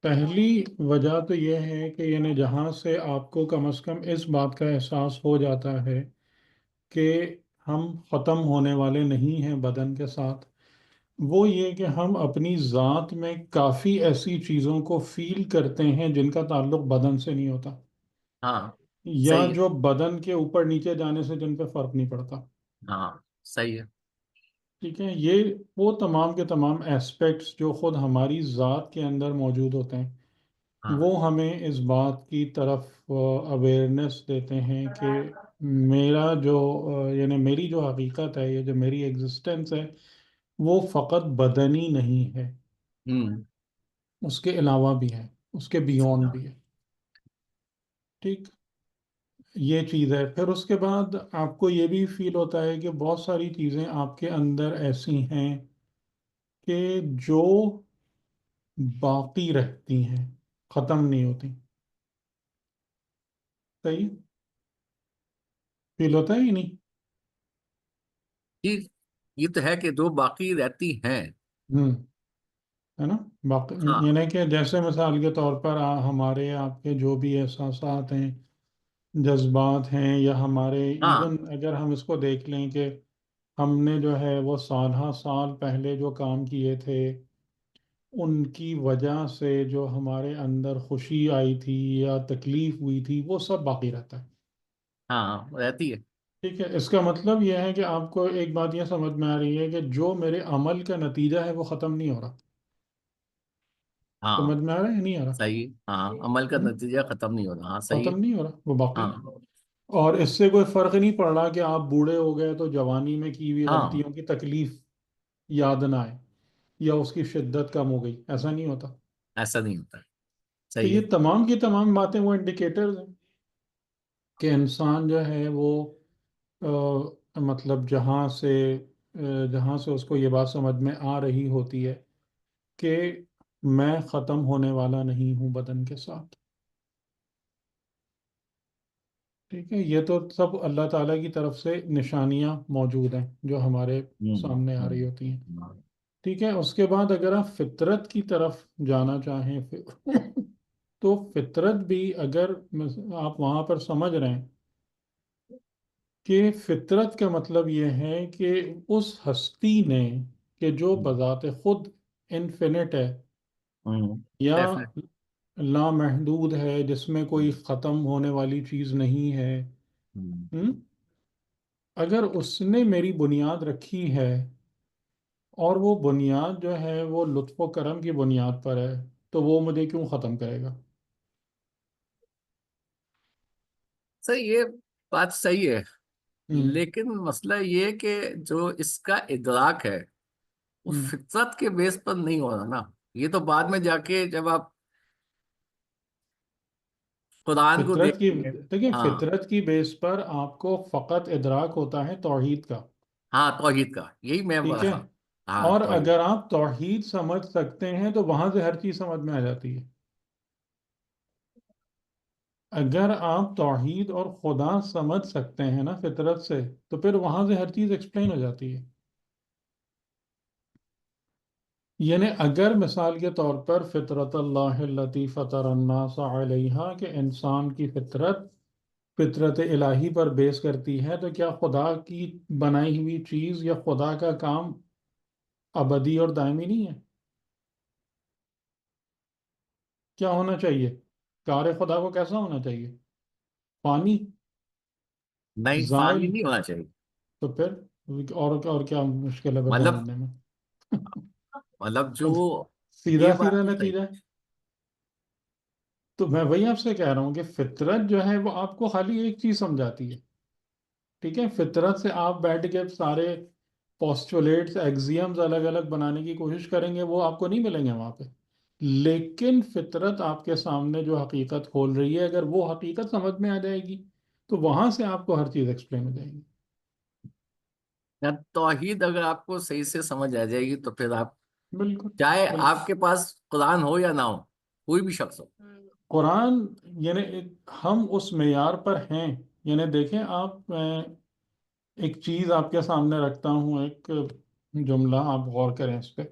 پہلی وجہ تو یہ ہے کہ یعنی جہاں سے آپ کو کم از کم اس بات کا احساس ہو جاتا ہے کہ ہم ختم ہونے والے نہیں ہیں بدن کے ساتھ، وہ یہ کہ ہم اپنی ذات میں کافی ایسی چیزوں کو فیل کرتے ہیں جن کا تعلق بدن سے نہیں ہوتا، ہاں یا صحیح ہے. جو بدن کے اوپر نیچے جانے سے جن پہ فرق نہیں پڑتا. ہاں صحیح ہے. ٹھیک ہے، یہ وہ تمام کے تمام ایسپیکٹس جو خود ہماری ذات کے اندر موجود ہوتے ہیں، ہاں. وہ ہمیں اس بات کی طرف اویئرنیس دیتے ہیں کہ میرا جو یعنی میری جو حقیقت ہے، یہ جو میری ایگزسٹنس ہے، وہ فقط بدنی نہیں ہے، ہوں. اس کے علاوہ بھی ہے، اس کے بیونڈ بھی ہے. ٹھیک، یہ چیز ہے. پھر اس کے بعد آپ کو یہ بھی فیل ہوتا ہے کہ بہت ساری چیزیں آپ کے اندر ایسی ہیں کہ جو باقی رہتی ہیں، ختم نہیں ہوتی. صحیح فیل ہوتا ہے ہی نہیں؟ جی، یہ تو ہے کہ جو باقی رہتی ہیں. ہوں، ہے نا. باقی ہاں. یعنی کہ جیسے مثال کے طور پر ہمارے آپ کے جو بھی احساسات ہیں، جذبات ہیں، یا ہمارے ہاں. ایون اگر ہم اس کو دیکھ لیں کہ ہم نے جو ہے وہ سالہ سال پہلے جو کام کیے تھے، ان کی وجہ سے جو ہمارے اندر خوشی آئی تھی یا تکلیف ہوئی تھی، وہ سب باقی رہتا ہے. ہاں رہتی ہے. ٹھیک ہے، اس کا مطلب یہ ہے کہ آپ کو ایک بات یہ سمجھ میں آ رہی ہے کہ جو میرے عمل کا نتیجہ ہے وہ ختم نہیں ہو رہا. ہاں سمجھ میں آ رہا ہے یا نہیں آ رہا؟ صحیح. ہاں عمل کا ہم؟ نتیجہ ختم نہیں ہو رہا. ہاں صحیح ہے. ختم نہیں ہو رہا، وہ باقی ہاں. ہے. اور اس سے کوئی فرق نہیں پڑ رہا کہ آپ بوڑھے ہو گئے تو جوانی میں کی ہوئی ہاں غلطیوں کی تکلیف یاد نہ آئے، یا اس کی شدت کم ہو گئی، ایسا نہیں ہوتا. ایسا نہیں ہوتا ہے. تو صحیح ہے. یہ تمام کی تمام باتیں وہ انڈیکیٹرز ہیں کہ انسان جو ہے وہ مطلب جہاں سے اس کو یہ بات سمجھ میں آ رہی ہوتی ہے کہ میں ختم ہونے والا نہیں ہوں بدن کے ساتھ. ٹھیک ہے، یہ تو سب اللہ تعالیٰ کی طرف سے نشانیاں موجود ہیں جو ہمارے ہوں. سامنے آ ہوں. رہی ہوتی ہیں. ہاں. ٹھیک ہے، اس کے بعد اگر آپ فطرت کی طرف جانا چاہیں تو فطرت بھی اگر آپ وہاں پر سمجھ رہے ہیں کہ فطرت کا مطلب یہ ہے کہ اس ہستی نے کہ جو بذات خود انفینٹ ہے ہوں. یا Definitely. لامحدود ہے، جس میں کوئی ختم ہونے والی چیز نہیں ہے، ہوں. ہم؟ اگر اس نے میری بنیاد رکھی ہے، اور وہ بنیاد جو ہے وہ لطف و کرم کی بنیاد پر ہے، تو وہ مجھے کیوں ختم کرے گا؟ صحیح، یہ بات صحیح ہے. ہم، لیکن مسئلہ یہ کہ جو اس کا ادراک ہے وہ ہم۔ فطرت کے بیس پر نہیں ہو رہا نا. یہ تو بعد میں جا کے جب آپ قرآن کو فطرت کی دیکھیں گے. دیکھیں، ہاں. فطرت کی بیس پر آپ کو فقط ادراک ہوتا ہے توحید کا. ہاں توحید کا یہی میں ٹھیک ہے، ہاں. ہاں اور توحید. اگر آپ توحید سمجھ سکتے ہیں تو وہاں سے ہر چیز سمجھ میں آ جاتی ہے. اگر آپ توحید اور خدا سمجھ سکتے ہیں نا فطرت سے، تو پھر وہاں سے ہر چیز ایکسپلین ہو جاتی ہے. یعنی اگر مثال کے طور پر فطرت اللہ التی فطر الناس علیہا، کہ انسان کی فطرت فطرت الہی پر بیس کرتی ہے، تو کیا خدا کی بنائی ہوئی چیز یا خدا کا کام ابدی اور دائمی نہیں ہے؟ کیا ہونا چاہیے؟ کار خدا کو کیسا ہونا چاہیے؟ فانی، نہیں فانی زائل. نہیں ہونا چاہیے. تو پھر اور کیا مشکل ہے پھر مطلب سمجھنے میں؟ مطلب جو یہ سیدھا بات سیدھا تو صحیح. نتیجہ ہے. تو میں وہی آپ سے کہہ رہا ہوں کہ فطرت جو ہے وہ آپ کو خالی ایک چیز سمجھاتی ہے. ٹھیک ہے، فطرت سے آپ بیٹھ کے سارے پوسٹولیٹس ایگزیمز الگ الگ بنانے کی کوشش کریں گے، وہ آپ کو نہیں ملیں گے وہاں پہ. لیکن فطرت آپ کے سامنے جو حقیقت کھول رہی ہے، اگر وہ حقیقت سمجھ میں آ جائے گی تو وہاں سے آپ کو ہر چیز ایکسپلین ہو جائے گی. یا توحید اگر آپ کو صحیح سے سمجھ آ جائے گی تو پھر آپ بالکل، چاہے بالکل. آپ کے پاس قرآن ہو یا نہ ہو، کوئی بھی شخص ہو. قرآن یعنی ہم اس معیار پر ہیں. یعنی دیکھیں آپ، میں ایک چیز آپ کے سامنے رکھتا ہوں، ایک جملہ، آپ غور کریں اس پہ.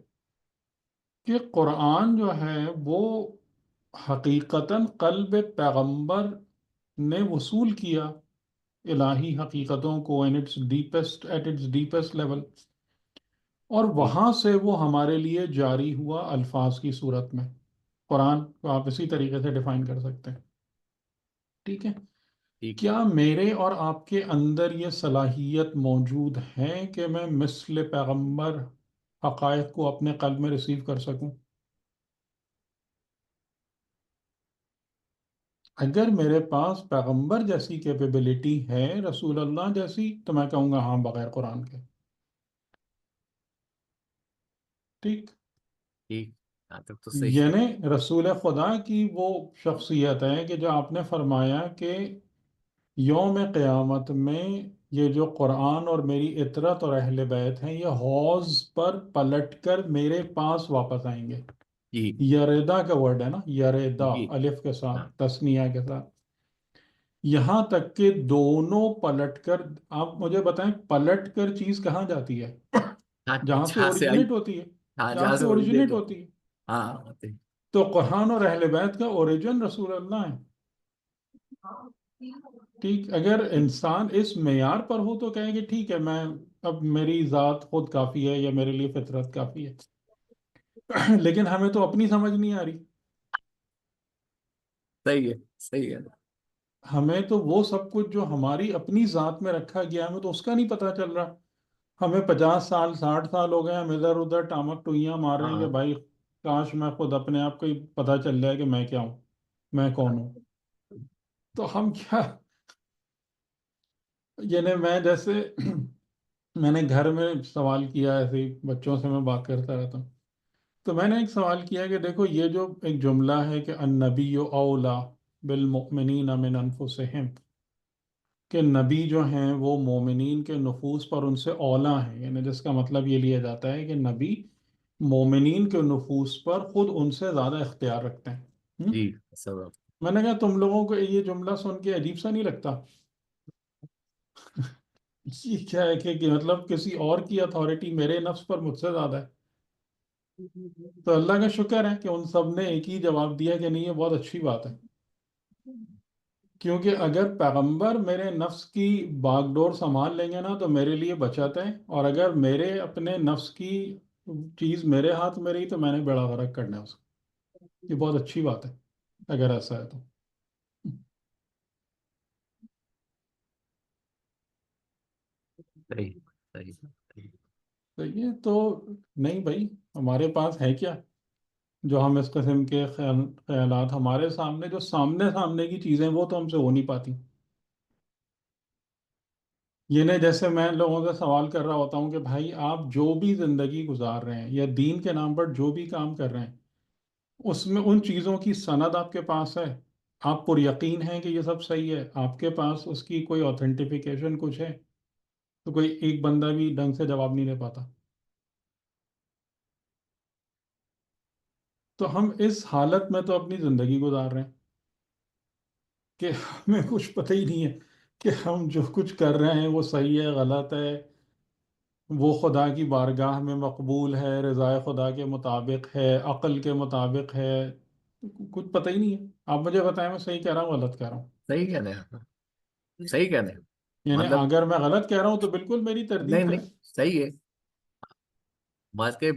کہ قرآن جو ہے وہ حقیقتاً قلب پیغمبر نے وصول کیا الہی حقیقتوں کو ایٹ اٹس ڈیپسٹ لیول، اور جی وہاں سے وہ ہمارے لیے جاری ہوا الفاظ کی صورت میں۔ قرآن کو آپ اسی طریقے سے ڈیفائن کر سکتے ہیں، ٹھیک ہے؟ ٹھیک ہے۔ کیا میرے اور آپ کے اندر یہ صلاحیت موجود ہے کہ میں مثل پیغمبر حقائق کو اپنے قلب میں ریسیو کر سکوں؟ اگر میرے پاس پیغمبر جیسی کیپیبلٹی ہے، رسول اللہ جیسی، تو میں کہوں گا ہاں، بغیر قرآن کے، ٹھیک؟ ٹھیک، یہاں تک تو صحیح۔ یعنی رسول خدا کی وہ شخصیت ہے کہ جو آپ نے فرمایا کہ یوم قیامت میں یہ جو قرآن اور میری اطرت اور اہل بیت ہیں، یہ حوض پر پلٹ کر میرے پاس واپس آئیں گے۔ جی یریدا کا ورڈ ہے نا، یریدا، جی الف کے ہاں ساتھ، تثنیہ کے ساتھ، یہاں تک کہ دونوں پلٹ کر، آپ مجھے بتائیں پلٹ کر چیز کہاں جاتی ہے؟ ہاں، جہاں سے جہاں سے آئی، اوریجنیٹ ہوتی ہے، ہاں جہاں جہاں سے سے اوریجنیٹ اوریجنیٹ ہو، ہوتی ہے۔ ہاں ہوتے ہیں۔ تو قرآن اور اہل بیت کا اوریجن رسول اللہ ہے، ٹھیک؟ اگر انسان اس معیار پر ہو تو کہیں کہ ٹھیک ہے، میں اب میری ذات خود کافی ہے یا میرے لیے فطرت کافی ہے، لیکن ہمیں تو اپنی سمجھ نہیں آ رہی، صحیح ہے، صحیح ہے۔ ہمیں تو وہ سب کچھ جو ہماری اپنی ذات میں رکھا گیا ہمیں تو اس کا نہیں پتہ چل رہا۔ ہمیں 50 سال 60 سال ہو گئے، ہم ادھر ادھر ٹامک ٹوئیاں مار رہے ہیں کہ ہاں بھائی کاش میں خود اپنے آپ کو ہی پتہ چل جائے کہ میں کیا ہوں، میں کون ہوں۔ تو ہم کیا، یعنی میں جیسے میں نے گھر میں سوال کیا، ایسے ہی بچوں سے میں بات کرتا رہتا ہوں، تو میں نے ایک سوال کیا کہ دیکھو یہ جو ایک جملہ ہے کہ النبی اولا بالمؤمنین من انفسہم، کہ نبی جو ہیں وہ مومنین کے نفوس پر ان سے اولا ہیں، یعنی جس کا مطلب یہ لیا جاتا ہے کہ نبی مومنین کے نفوس پر خود ان سے زیادہ اختیار رکھتے ہیں۔ جی سب۔ میں نے کہا تم لوگوں کو یہ جملہ سن کے عجیب سا نہیں لگتا؟ یہ کیا ہے کہ مطلب کسی اور کی اتھارٹی میرے نفس پر مجھ سے زیادہ ہے؟ تو اللہ کا شکر ہے کہ ان سب نے ایک ہی جواب دیا کہ نہیں، یہ بہت اچھی بات ہے، کیونکہ اگر پیغمبر میرے نفس کی باغ ڈور سنبھال لیں گے نا تو میرے لیے بچت ہے، اور اگر میرے اپنے نفس کی چیز میرے ہاتھ میں رہی تو میں نے بیڑا غرق کرنا ہے اس کا۔ یہ بہت اچھی بات ہے اگر ایسا ہے تو۔ صحیح صحیح صحیح۔ تو یہ تو نہیں بھائی، ہمارے پاس ہے کیا جو ہم اس قسم کے خیالات، ہمارے سامنے جو سامنے سامنے کی چیزیں وہ تو ہم سے ہو نہیں پاتی۔ یہ نہیں جیسے میں لوگوں سے سوال کر رہا ہوتا ہوں کہ بھائی آپ جو بھی زندگی گزار رہے ہیں یا دین کے نام پر جو بھی کام کر رہے ہیں، اس میں ان چیزوں کی سند آپ کے پاس ہے؟ آپ پر یقین ہے کہ یہ سب صحیح ہے؟ آپ کے پاس اس کی کوئی اوتھینٹیفیکیشن کچھ ہے؟ تو کوئی ایک بندہ بھی ڈھنگ سے جواب نہیں دے پاتا۔ تو ہم اس حالت میں تو اپنی زندگی گزار رہے ہیں کہ ہمیں کچھ پتہ ہی نہیں ہے کہ ہم جو کچھ کر رہے ہیں وہ صحیح ہے، غلط ہے، وہ خدا کی بارگاہ میں مقبول ہے، رضائے خدا کے مطابق ہے، عقل کے مطابق ہے، کچھ پتہ ہی نہیں ہے۔ آپ مجھے بتائیں میں صحیح کہہ رہا ہوں غلط کہہ رہا ہوں؟ صحیح کہہ رہے ہیں آپ، صحیح کہہ رہے ہیں۔ یعنی مطلب اگر میں غلط کہہ رہا ہوں تو بالکل میری نہیں تردید نہیں، کریں۔ صحیح ہے۔ بات کہ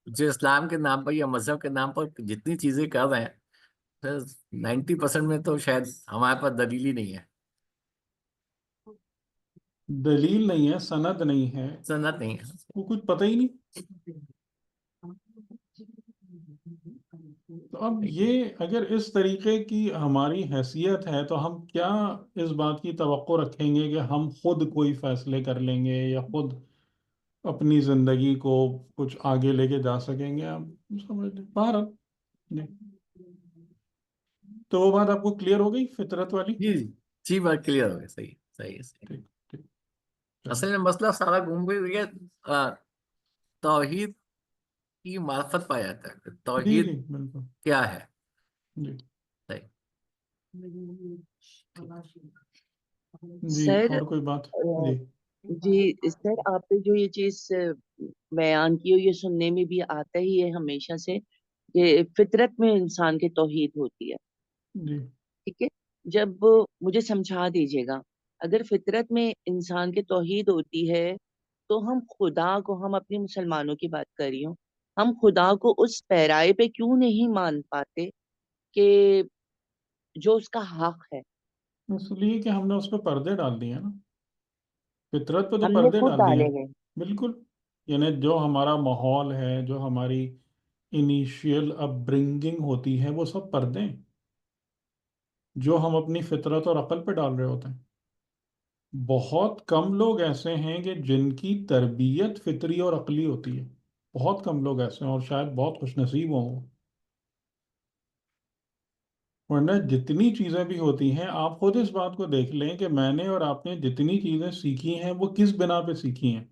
جو اسلام کے نام پر یا مذہب کے نام پر جتنی چیزیں کر رہے ہیں، 90% میں تو شاید ہمارے پاس دلیل ہی نہیں ہے، دلیل نہیں ہے، سند نہیں ہے، سنت نہیں ہے۔ وہ کچھ پتہ ہی نہیں۔ تو اب صحیح ہے۔ یہ اگر اس طریقے کی ہماری حیثیت ہے تو ہم کیا اس بات کی توقع رکھیں گے کہ ہم خود کوئی فیصلے کر لیں گے یا خود اپنی زندگی کو کچھ آگے لے کے جا سکیں گے؟ آپ سمجھ لیں بہرحال، جی۔ تو وہ بات آپ کو کلیئر ہو گئی فطرت والی؟ جی جی جی، بات کلیئر ہو گئی، صحیح صحیح ہے، صحیح۔ ٹھیک ٹھیک، چلو، اصل میں مسئلہ سارا گھوم پھر کے توحید کی معرفت پایا جاتا ہے کہ جی جی توحید بالکل، کیا ہے۔ جی صحیح۔ جی، سر اور کوئی بات؟ جی جی سر، آپ نے جو یہ چیز بیان کی ہو، یہ سننے میں بھی آتا ہی ہے ہمیشہ سے کہ فطرت میں انسان کی توحید ہوتی ہے، جی ٹھیک ہے؟ جب مجھے سمجھا دیجیے گا، اگر فطرت میں انسان کی توحید ہوتی ہے تو ہم خدا کو، ہم اپنے مسلمانوں کی بات کر رہی ہوں، ہم خدا کو اس پیرائے پہ کیوں نہیں مان پاتے کہ جو اس کا حق ہے؟ اس لیے کہ ہم نے اس پہ پردے ڈال دیے ہیں نا، فطرت پہ تو ہم نے پردے خود ڈال دیے ڈالے ہیں. گئے. بالکل. یعنی جو ہمارا ماحول ہے، جو ہماری انیشیل اپ برنگنگ ہوتی ہے، وہ سب پردے ہیں جو ہم اپنی فطرت اور عقل پہ ڈال رہے ہوتے ہیں. بہت کم لوگ ایسے ہیں کہ جن کی تربیت فطری اور عقلی ہوتی ہے. بہت کم لوگ ایسے ہیں، اور شاید بہت خوش نصیب ہوں وہ. ورنہ جتنی چیزیں بھی ہوتی ہیں، آپ خود اس بات کو دیکھ لیں کہ میں نے اور آپ نے جتنی چیزیں سیکھی ہیں وہ کس بنا پہ سیکھی ہیں.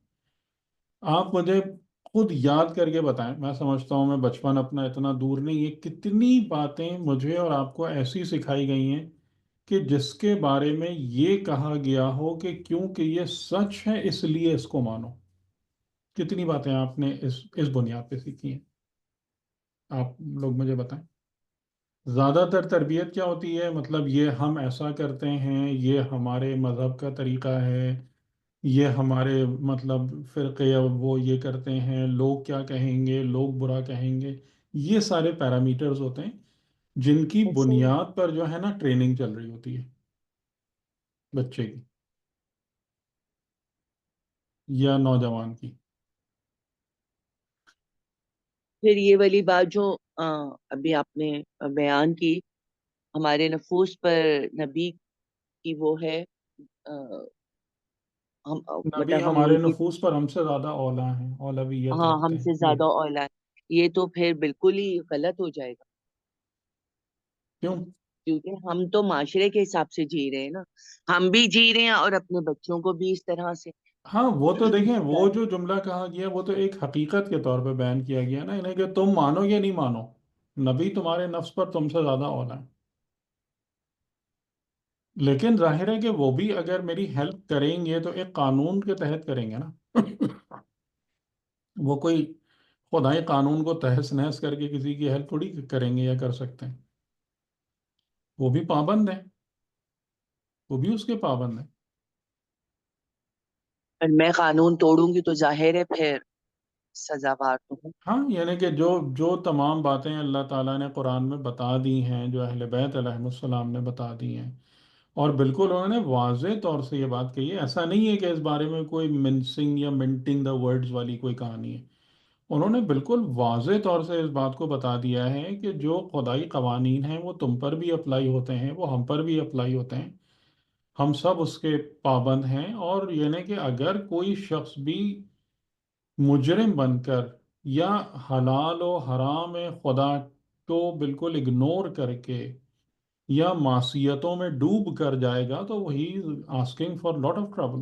آپ مجھے خود یاد کر کے بتائیں. میں سمجھتا ہوں میں بچپن اپنا اتنا دور نہیں ہے، کتنی باتیں مجھے اور آپ کو ایسی سکھائی گئی ہیں کہ جس کے بارے میں یہ کہا گیا ہو کہ کیونکہ یہ سچ ہے اس لیے اس کو مانو. کتنی باتیں آپ نے اس بنیاد پہ سیکھی ہیں؟ آپ لوگ مجھے بتائیں. زیادہ تر تربیت کیا ہوتی ہے؟ مطلب یہ ہم ایسا کرتے ہیں، یہ ہمارے مذہب کا طریقہ ہے، یہ ہمارے مطلب فرقے یا وہ یہ کرتے ہیں، لوگ کیا کہیں گے، لوگ برا کہیں گے. یہ سارے پیرامیٹرز ہوتے ہیں جن کی ایسے ہی بنیاد پر جو ہے نا ٹریننگ چل رہی ہوتی ہے بچے کی یا نوجوان کی. پھر یہ والی بات جو ابھی آپ نے بیان کی، ہمارے نفوس پر نبی کی وہ ہے، آ، ہم نبی مطلب ہم ہمارے ان کی، نفوس پر ہم سے زیادہ اولیٰ ہیں، اولویت ہاں رکھتے ہم سے ہیں یہ. زیادہ اولاد، یہ تو پھر بالکل ہی غلط ہو جائے گا، کیوں؟ کیونکہ ہم تو معاشرے کے حساب سے جی رہے ہیں نا، ہم بھی جی رہے ہیں اور اپنے بچوں کو بھی اس طرح سے. ہاں وہ تو دیکھیں، وہ جو جملہ کہا گیا وہ تو ایک حقیقت کے طور پہ بیان کیا گیا نا انہیں، کہ تم مانو یا نہیں مانو، نبی تمہارے نفس پر تم سے زیادہ اولیٰ ہیں. لیکن ظاہر ہے کہ وہ بھی اگر میری ہیلپ کریں گے تو ایک قانون کے تحت کریں گے نا. وہ کوئی خدائی قانون کو تہس نہس کر کے کسی کی ہیلپ تھوڑی کریں گے یا کر سکتے ہیں. وہ بھی پابند ہیں، وہ بھی اس کے پابند ہیں. اور میں قانون توڑوں گی تو ظاہر ہے پھر سزاوار تو ہوں. ہاں یعنی کہ جو جو تمام باتیں اللہ تعالیٰ نے قرآن میں بتا دی ہیں، جو اہل بیت علیہ السلام نے بتا دی ہیں، اور بالکل انہوں نے واضح طور سے یہ بات کہی ہے. ایسا نہیں ہے کہ اس بارے میں کوئی منسنگ یا منٹنگ دا ورڈز والی کوئی کہانی ہے. انہوں نے بالکل واضح طور سے اس بات کو بتا دیا ہے کہ جو خدائی قوانین ہیں وہ تم پر بھی اپلائی ہوتے ہیں، وہ ہم پر بھی اپلائی ہوتے ہیں. ہم سب اس کے پابند ہیں. اور یعنی کہ اگر کوئی شخص بھی مجرم بن کر یا حلال و حرام خدا کو بالکل اگنور کر کے یا معصیتوں میں ڈوب کر جائے گا تو وہی asking for lot of trouble.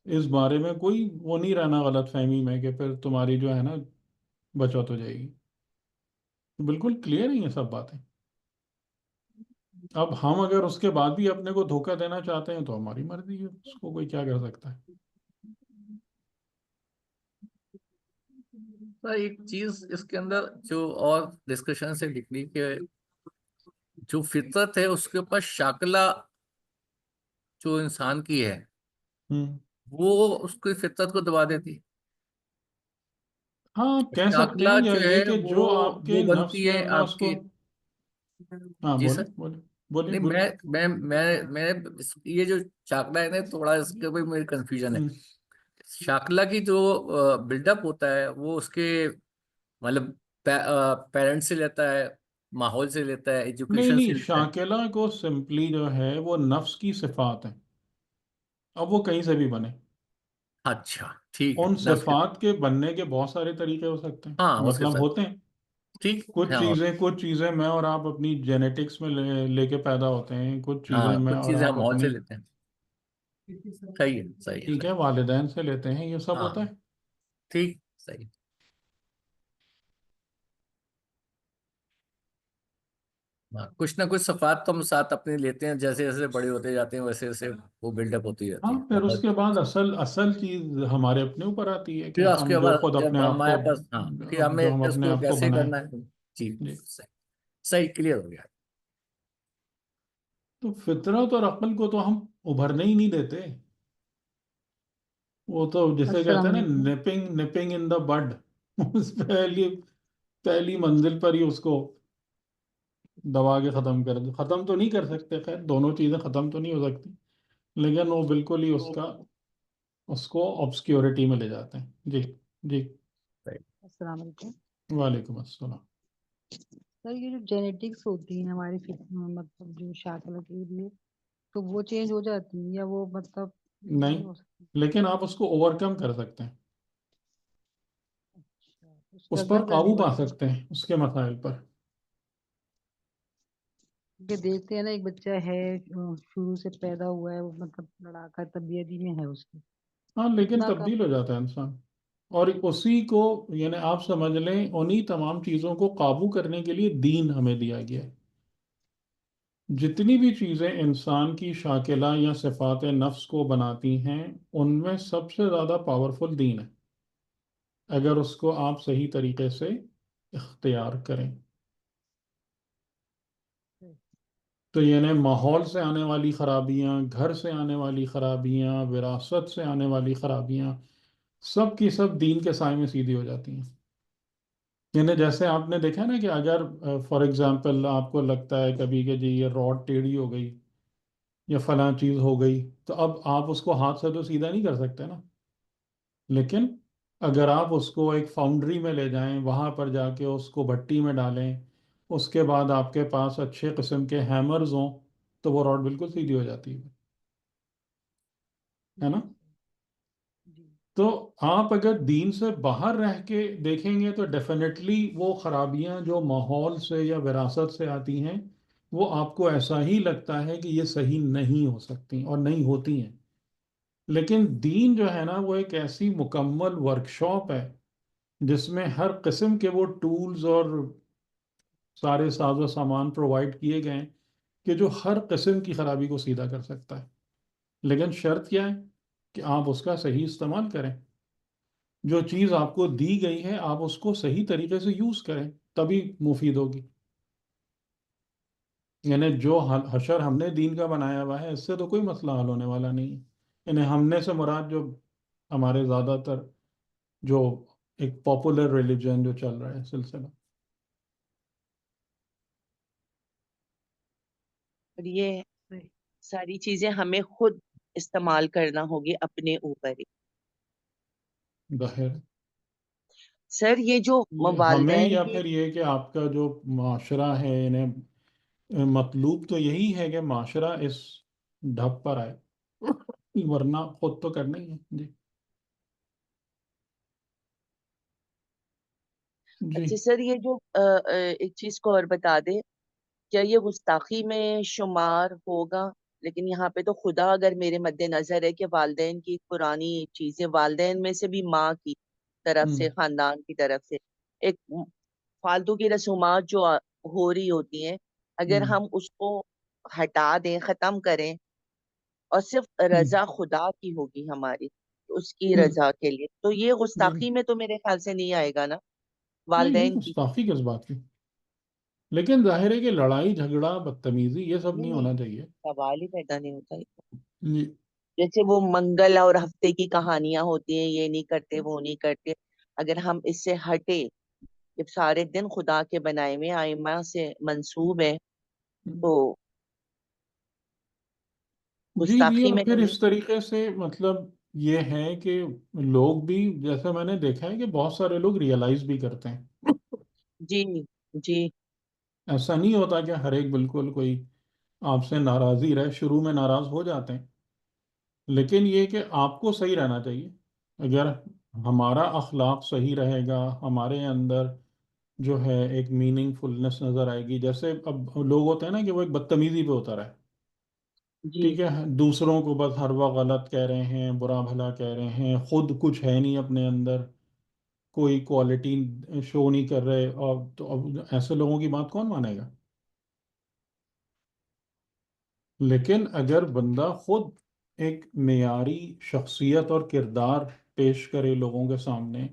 اس بارے میں کوئی وہ نہیں رہنا غلط فہمی میں کہ پھر تمہاری جو ہے نا بچت ہو جائے گی. بالکل کلیئر ہی ہیں سب باتیں. اب ہم اگر اس کے بعد بھی اپنے کو دھوکہ دینا چاہتے ہیں تو ہماری مرضی ہے، اس کو کوئی کیا کر سکتا ہے. تو ایک چیز اس کے اندر جو اور ڈسکشن سے نکلی کہ جو فطرت ہے اس کے اوپر شاکلہ جو انسان کی ہے ہوں. وہ اس کی فطرت کو دبا دیتی. ہاں کہہ سکتے شاکلہ ہیں، یا جو ہے یہ کہ وہ جو آپ کے وہ نفس بنتی میں ہے اللہ اس آپ کو. کی. ہاں جی بولیں سر. بولیں بولیں نہیں بولیں. میں یہ جو شاکلہ ہے نا تھوڑا اس کے اوپر میری کنفیوژن ہے. ہوں. شاکلہ کی جو بلڈ اپ ہوتا ہے وہ اس کے مطلب پیرنٹ سے لیتا ہے، ماحول سے لیتا ہے، نہیں ایجوکیشن سے نہیں، لیتا ہے. شاکلہ کو سمپلی جو ہے وہ نفس کی صفات ہیں. اب وہ کہیں سے بھی بنے. اچھا ٹھیک ہے ان نفس کے. صفات کے بننے کے بہت سارے طریقے ہو سکتے ہیں، ہاں اس کے مطلب ساتھ ہوتے ہیں. ٹھیک. کچھ ہاں چیزیں کچھ چیزیں میں اور آپ اپنی جینیٹکس میں لے کے پیدا ہوتے ہیں، کچھ ہاں چیزیں میں کچھ اور چیزیں ہم آپ ماحول سے اپنی. لیتے ہیں. صحیح ہے صحیح ہے ٹھیک صحیح ہے، ہے. والدین سے لیتے ہیں، یہ سب ہاں ہوتا ہے. ٹھیک صحیح. ہاں، کچھ نہ کچھ صفات تو ہم ساتھ اپنے لیتے ہیں، جیسے جیسے بڑے ہوتے جاتے ہیں ویسے ویسے وہ بلڈ اپ ہوتی ہاں، جاتی ہے، پھر اس اور کے بعد اصل اصل چیز ہمارے اپنے اوپر آتی ہے کہ پھر اس ہم کے جو بعد خود اپنے جب آپ کو، ہمارے پاس، ہاں پھر ہمیں جو ہم اس اپنے کو آپ کو کیسے بنائیں. کرنا ہے. جی جی. صحیح، صحیح کلیئر ہو گیا. تو فطرت اور عقل کو تو ہم ابھرنے ہی نہیں دیتے. وہ تو جسے کہتے السلام ہیں نا علیکم. نپنگ ان دا بڈ. اس پہلی منزل پر ہی اس کو دبا کے ختم کر دو. ختم تو نہیں کر سکتے، خیر دونوں چیزیں ختم تو نہیں ہو سکتی، لیکن وہ بالکل ہی اس کو obscurity میں لے جاتے ہیں. جی. جی. صحیح. السلام علیکم. وعلیکم السلام. سر یہ جو جینیٹکس ہوتی ہیں ہماری مطلب جو شاکلہ کے لیے، تو وہ چینج ہو جاتی ہیں یا وہ مطلب نہیں نہیں، ہو سکتی؟ لیکن آپ اس کو اوور کم کر سکتے ہیں، اچھا، اس اسٹرگل پر کرنی قابو پا پڑتی ہے. سکتے ہیں، اس کے مسائل پر. کہ دیکھتے ہیں نا ایک بچہ ہے شروع سے پیدا ہوا ہے، وہ مطلب لڑاکا طبیعت ہی میں ہے اس کی، ہاں، لیکن اتنا کم. تبدیل ہو جاتا ہے انسان. اور اسی کو، یعنی آپ سمجھ لیں انہی تمام چیزوں کو قابو کرنے کے لیے دین ہمیں دیا گیا ہے. جتنی بھی چیزیں انسان کی شاکلہ یا صفات نفس کو بناتی ہیں، ان میں سب سے زیادہ پاورفل دین ہے، اگر اس کو آپ صحیح طریقے سے اختیار کریں. تو یعنی ماحول سے آنے والی خرابیاں، گھر سے آنے والی خرابیاں، وراثت سے آنے والی خرابیاں، سب کی سب دین کے سائے میں سیدھی ہو جاتی ہیں. یعنی جیسے آپ نے دیکھا نا کہ اگر فار ایگزامپل آپ کو لگتا ہے کبھی کہ جی یہ راڈ ٹیڑھی ہو گئی یا فلاں چیز ہو گئی، تو اب آپ اس کو ہاتھ سے تو سیدھا نہیں کر سکتے نا. لیکن اگر آپ اس کو ایک فاؤنڈری میں لے جائیں، وہاں پر جا کے اس کو بھٹی میں ڈالیں، اس کے بعد آپ کے پاس اچھے قسم کے ہیمرز ہوں، تو وہ راڈ بالکل سیدھی ہو جاتی ہے نا. جی جی. تو آپ اگر دین سے باہر رہ کے دیکھیں گے تو ڈیفینیٹلی وہ خرابیاں جو ماحول سے یا وراثت سے آتی ہیں، وہ آپ کو ایسا ہی لگتا ہے کہ یہ صحیح نہیں ہو سکتی اور نہیں ہوتی ہیں. لیکن دین جو ہے نا وہ ایک ایسی مکمل ورکشاپ ہے جس میں ہر قسم کے وہ ٹولز اور سارے ساز و سامان پرووائڈ کیے گئے ہیں کہ جو ہر قسم کی خرابی کو سیدھا کر سکتا ہے. لیکن شرط کیا ہے کہ آپ اس کا صحیح استعمال کریں. جو چیز آپ کو دی گئی ہے آپ اس کو صحیح طریقے سے یوز کریں، تبھی مفید ہوگی. یعنی جو حشر ہم نے دین کا بنایا ہوا ہے، اس سے تو کوئی مسئلہ حل ہونے والا نہیں ہے. یعنی ہم نے سے مراد جو ہمارے زیادہ تر جو ایک پاپولر ریلیجن جو چل رہا ہے سلسلہ. اور یہ صحیح. ساری چیزیں ہمیں خود استعمال کرنا ہوگی اپنے اوپر ہی. ظاہر سر یہ جو یہ ہمیں، والدین یا کی، پھر یہ کہ آپ کا جو معاشرہ ہے، انہیں مطلوب تو یہی ہے کہ معاشرہ اس ڈھب پر آئے، ورنہ خود تو کرنا ہی ہے. جی. جی. اچھا سر یہ جو ایک چیز کو اور بتا دے، کیا یہ گستاخی میں شمار ہوگا؟ لیکن یہاں پہ تو خدا اگر میرے مد نظر ہے کہ والدین کی پرانی چیزیں، والدین میں سے بھی ماں کی طرف ہم، سے، خاندان کی طرف سے ایک فالتو کی رسومات جو ہو رہی ہوتی ہیں، اگر ہم، ہم اس کو ہٹا دیں، ختم کریں، اور صرف ہم، رضا خدا کی ہوگی ہماری، اس کی ہم، رضا کے لیے، تو یہ جی. گستاخی میں تو میرے خیال سے نہیں آئے گا نا نہیں نہیں، والدین کی؟ گستاخی کس بات کی؟ لیکن ظاہر ہے کہ لڑائی جھگڑا بدتمیزی یہ سب نہیں نہیں نہیں، ہونا چاہیے. سوال ہی پیدا نہیں ہوتا ہے. جی. جیسے وہ منگل اور ہفتے کی کہانیاں ہوتی ہیں، یہ نہیں کرتے وہ نہیں کرتے، اگر ہم اس سے ہٹے، جب سارے دن خدا کے بنائے ہوئے آئمہ سے منسوب ہے، تو جی. جی. گستاخی اور میں تو پھر نہیں. اس طریقے سے مطلب یہ ہے کہ لوگ بھی، جیسے میں نے دیکھا ہے کہ بہت سارے لوگ ریئلائز بھی کرتے ہیں. جی جی. ایسا نہیں ہوتا کہ ہر ایک بالکل کوئی آپ سے ناراضی رہے، شروع میں ناراض ہو جاتے ہیں، لیکن یہ کہ آپ کو صحیح رہنا چاہیے. اگر ہمارا اخلاق صحیح رہے گا، ہمارے اندر جو ہے ایک میننگ فلنس نظر آئے گی. جیسے اب لوگ ہوتے ہیں نا کہ وہ ایک بدتمیزی پہ اتر ہے، جی ٹھیک ہے، دوسروں کو بس ہر وقت غلط کہہ رہے ہیں، برا بھلا کہہ رہے ہیں، خود کچھ ہے نہیں اپنے اندر، کوئی کوالٹی شو نہیں کر رہے. اور تو اب ایسے لوگوں کی بات کون مانے گا؟ لیکن اگر بندہ خود ایک معیاری شخصیت اور کردار پیش کرے لوگوں کے سامنے،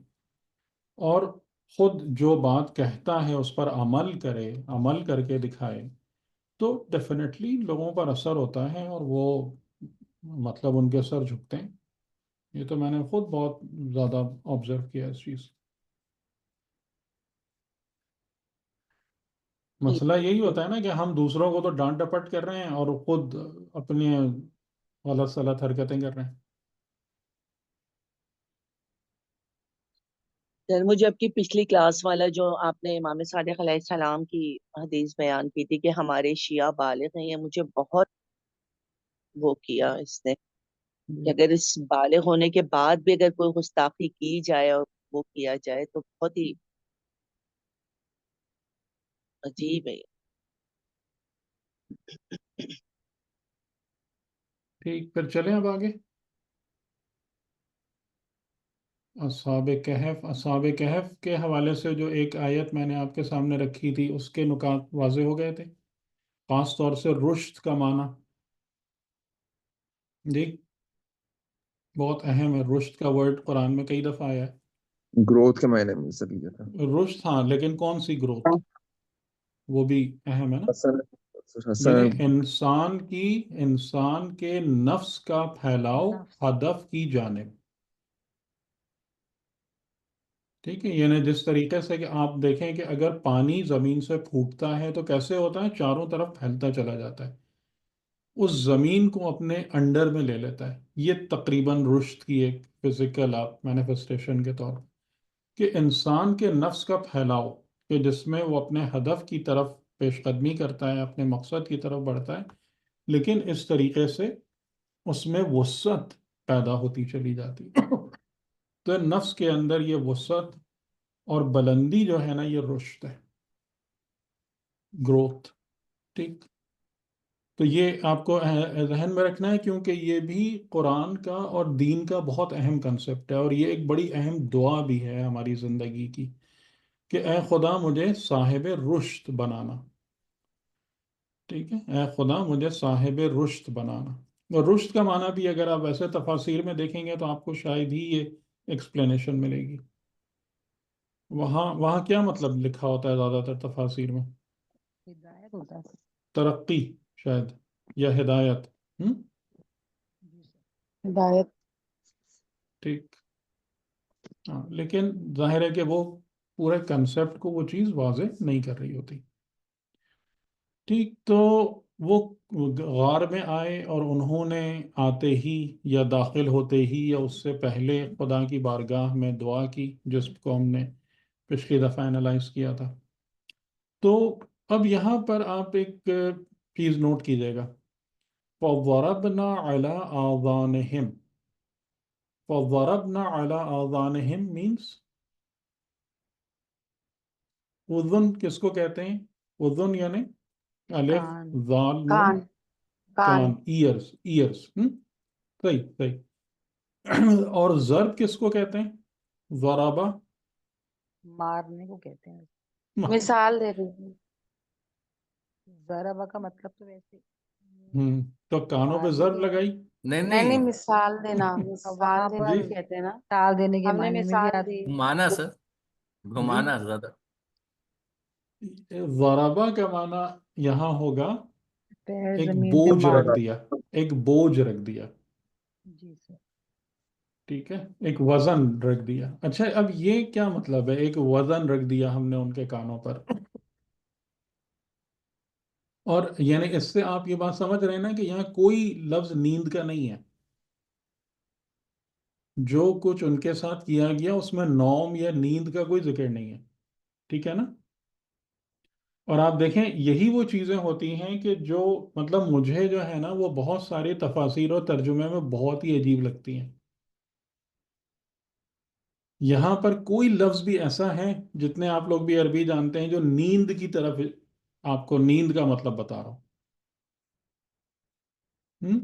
اور خود جو بات کہتا ہے اس پر عمل کرے، عمل کر کے دکھائے، تو ڈیفینیٹلی لوگوں پر اثر ہوتا ہے، اور وہ مطلب ان کے سر جھکتے ہیں. یہ تو میں نے خود بہت زیادہ آبزرو کیا اس چیز. مسئلہ یہی ہوتا ہے نا کہ ہم دوسروں کو تو ڈانٹ ڈپٹ کر رہے ہیں اور خود اپنی غلط سلط حرکتیں کر رہے ہیں. سر مجھے اب کی پچھلی کلاس والا جو آپ نے امام صادق علیہ السلام کی حدیث بیان کی تھی کہ ہمارے شیعہ بالغ ہیں، یہ مجھے بہت وہ کیا اس نے، کہ اگر اس بالغ ہونے کے بعد بھی اگر کوئی گستاخی کی جائے اور وہ کیا جائے تو بہت ہی عجیب ہے. ٹھیک، پھر چلیں اب آگے. اصحاب کہف کے حوالے سے جو ایک آیت میں نے آپ کے سامنے رکھی تھی، اس کے نکات واضح ہو گئے تھے، خاص طور سے رشد کا معنی. جی، بہت اہم ہے. رشد کا ورڈ قرآن میں کئی دفعہ آیا ہے. گروتھ کے معنی میں سر یہ تھا. رشد، ہاں، لیکن کون سی گروتھ، وہ بھی اہم ہے نا. حسن یعنی حسن انسان کے نفس کا پھیلاؤ نفس. ہدف کی جانب. ٹھیک ہے، یعنی جس طریقے سے کہ آپ دیکھیں کہ اگر پانی زمین سے پھوٹتا ہے تو کیسے ہوتا ہے، چاروں طرف پھیلتا چلا جاتا ہے، اس زمین کو اپنے انڈر میں لے لیتا ہے. یہ تقریباً رشد کی ایک فزیکل آپ مینیفیسٹیشن کے طور پر، کہ انسان کے نفس کا پھیلاؤ، کہ جس میں وہ اپنے ہدف کی طرف پیش قدمی کرتا ہے، اپنے مقصد کی طرف بڑھتا ہے، لیکن اس طریقے سے اس میں وسعت پیدا ہوتی چلی جاتی. تو نفس کے اندر یہ وسعت اور بلندی جو ہے نا، یہ رشد ہے، گروتھ. ٹھیک، تو یہ آپ کو ذہن میں رکھنا ہے، کیونکہ یہ بھی قرآن کا اور دین کا بہت اہم کنسپٹ ہے، اور یہ ایک بڑی اہم دعا بھی ہے ہماری زندگی کی، کہ اے خدا مجھے صاحب رشد بنانا. ٹھیک ہے، اے خدا مجھے صاحب رشد بنانا. اور رشد کا معنی بھی اگر آپ ویسے تفاسیر میں دیکھیں گے تو آپ کو شاید ہی یہ ایکسپلینیشن ملے گی. وہاں کیا مطلب لکھا ہوتا ہے زیادہ تر تفاسیر میں؟ ہدایت ہوتا ہے. ترقی شاید، یا ہدایت. جی سر. ہدایت. ٹھیک، ہاں، لیکن ظاہر ہے کہ وہ پورے کنسپٹ کو وہ چیز واضح نہیں کر رہی ہوتی. ٹھیک، تو وہ غار میں آئے، اور انہوں نے آتے ہی یا داخل ہوتے ہی یا اس سے پہلے خدا کی بارگاہ میں دعا کی، جس کو ہم نے پچھلی دفعہ انالائز کیا تھا. تو اب یہاں پر آپ ایک چیز نوٹ کیجیے گا. فَضَرَبْنَا عَلَىٰ آذَانِهِمْ. فَضَرَبْنَا عَلَىٰ آذَانِهِمْ means اذن کس کو کہتے ہیں؟ اذن یعنی الف کان. ذال نون، کان. کان. کان، ایئرس. صحیح صحیح. اور ضرب کس کو کہتے ہیں؟ ضربہ. مارنے کو کہتے ہیں. ہوں مثال دے رہی ہوں. ضربہ کا مطلب تو ویسے تو کانوں پہ مارنے ضرب کے معنی. لگائی. نہیں نہیں نہیں، نہیں، مثال دینا، اور مثال وہاں دینا پر جی، بھی کہتے ہیں نا، ٹال دینے کے ہم نے معنی میں بھی مثال آتی دی. ہے. گھمانا سر، جی، گھمانا زیادہ. ضربہ کا معنی یہاں ہوگا پیر ایک زمین پہ بوجھ رکھ مارنا. دیا، ایک بوجھ رکھ دیا. جی سر. ٹھیک ہے، ایک وزن رکھ دیا. اچھا، اب یہ کیا مطلب ہے ایک وزن رکھ دیا ہم نے ان کے کانوں پر؟ اور یعنی اس سے آپ یہ بات سمجھ رہے ہیں نا کہ یہاں کوئی لفظ نیند کا نہیں ہے. جو کچھ ان کے ساتھ کیا گیا اس میں نوم یا نیند کا کوئی ذکر نہیں ہے. ٹھیک ہے نا. اور آپ دیکھیں یہی وہ چیزیں ہوتی ہیں کہ جو مطلب مجھے جو ہے نا وہ بہت سارے تفاسیر اور ترجمے میں بہت ہی عجیب لگتی ہیں. یہاں پر کوئی لفظ بھی ایسا ہے، جتنے آپ لوگ بھی عربی جانتے ہیں، جو نیند کی طرف آپ کو نیند کا مطلب بتا رہا ہوں.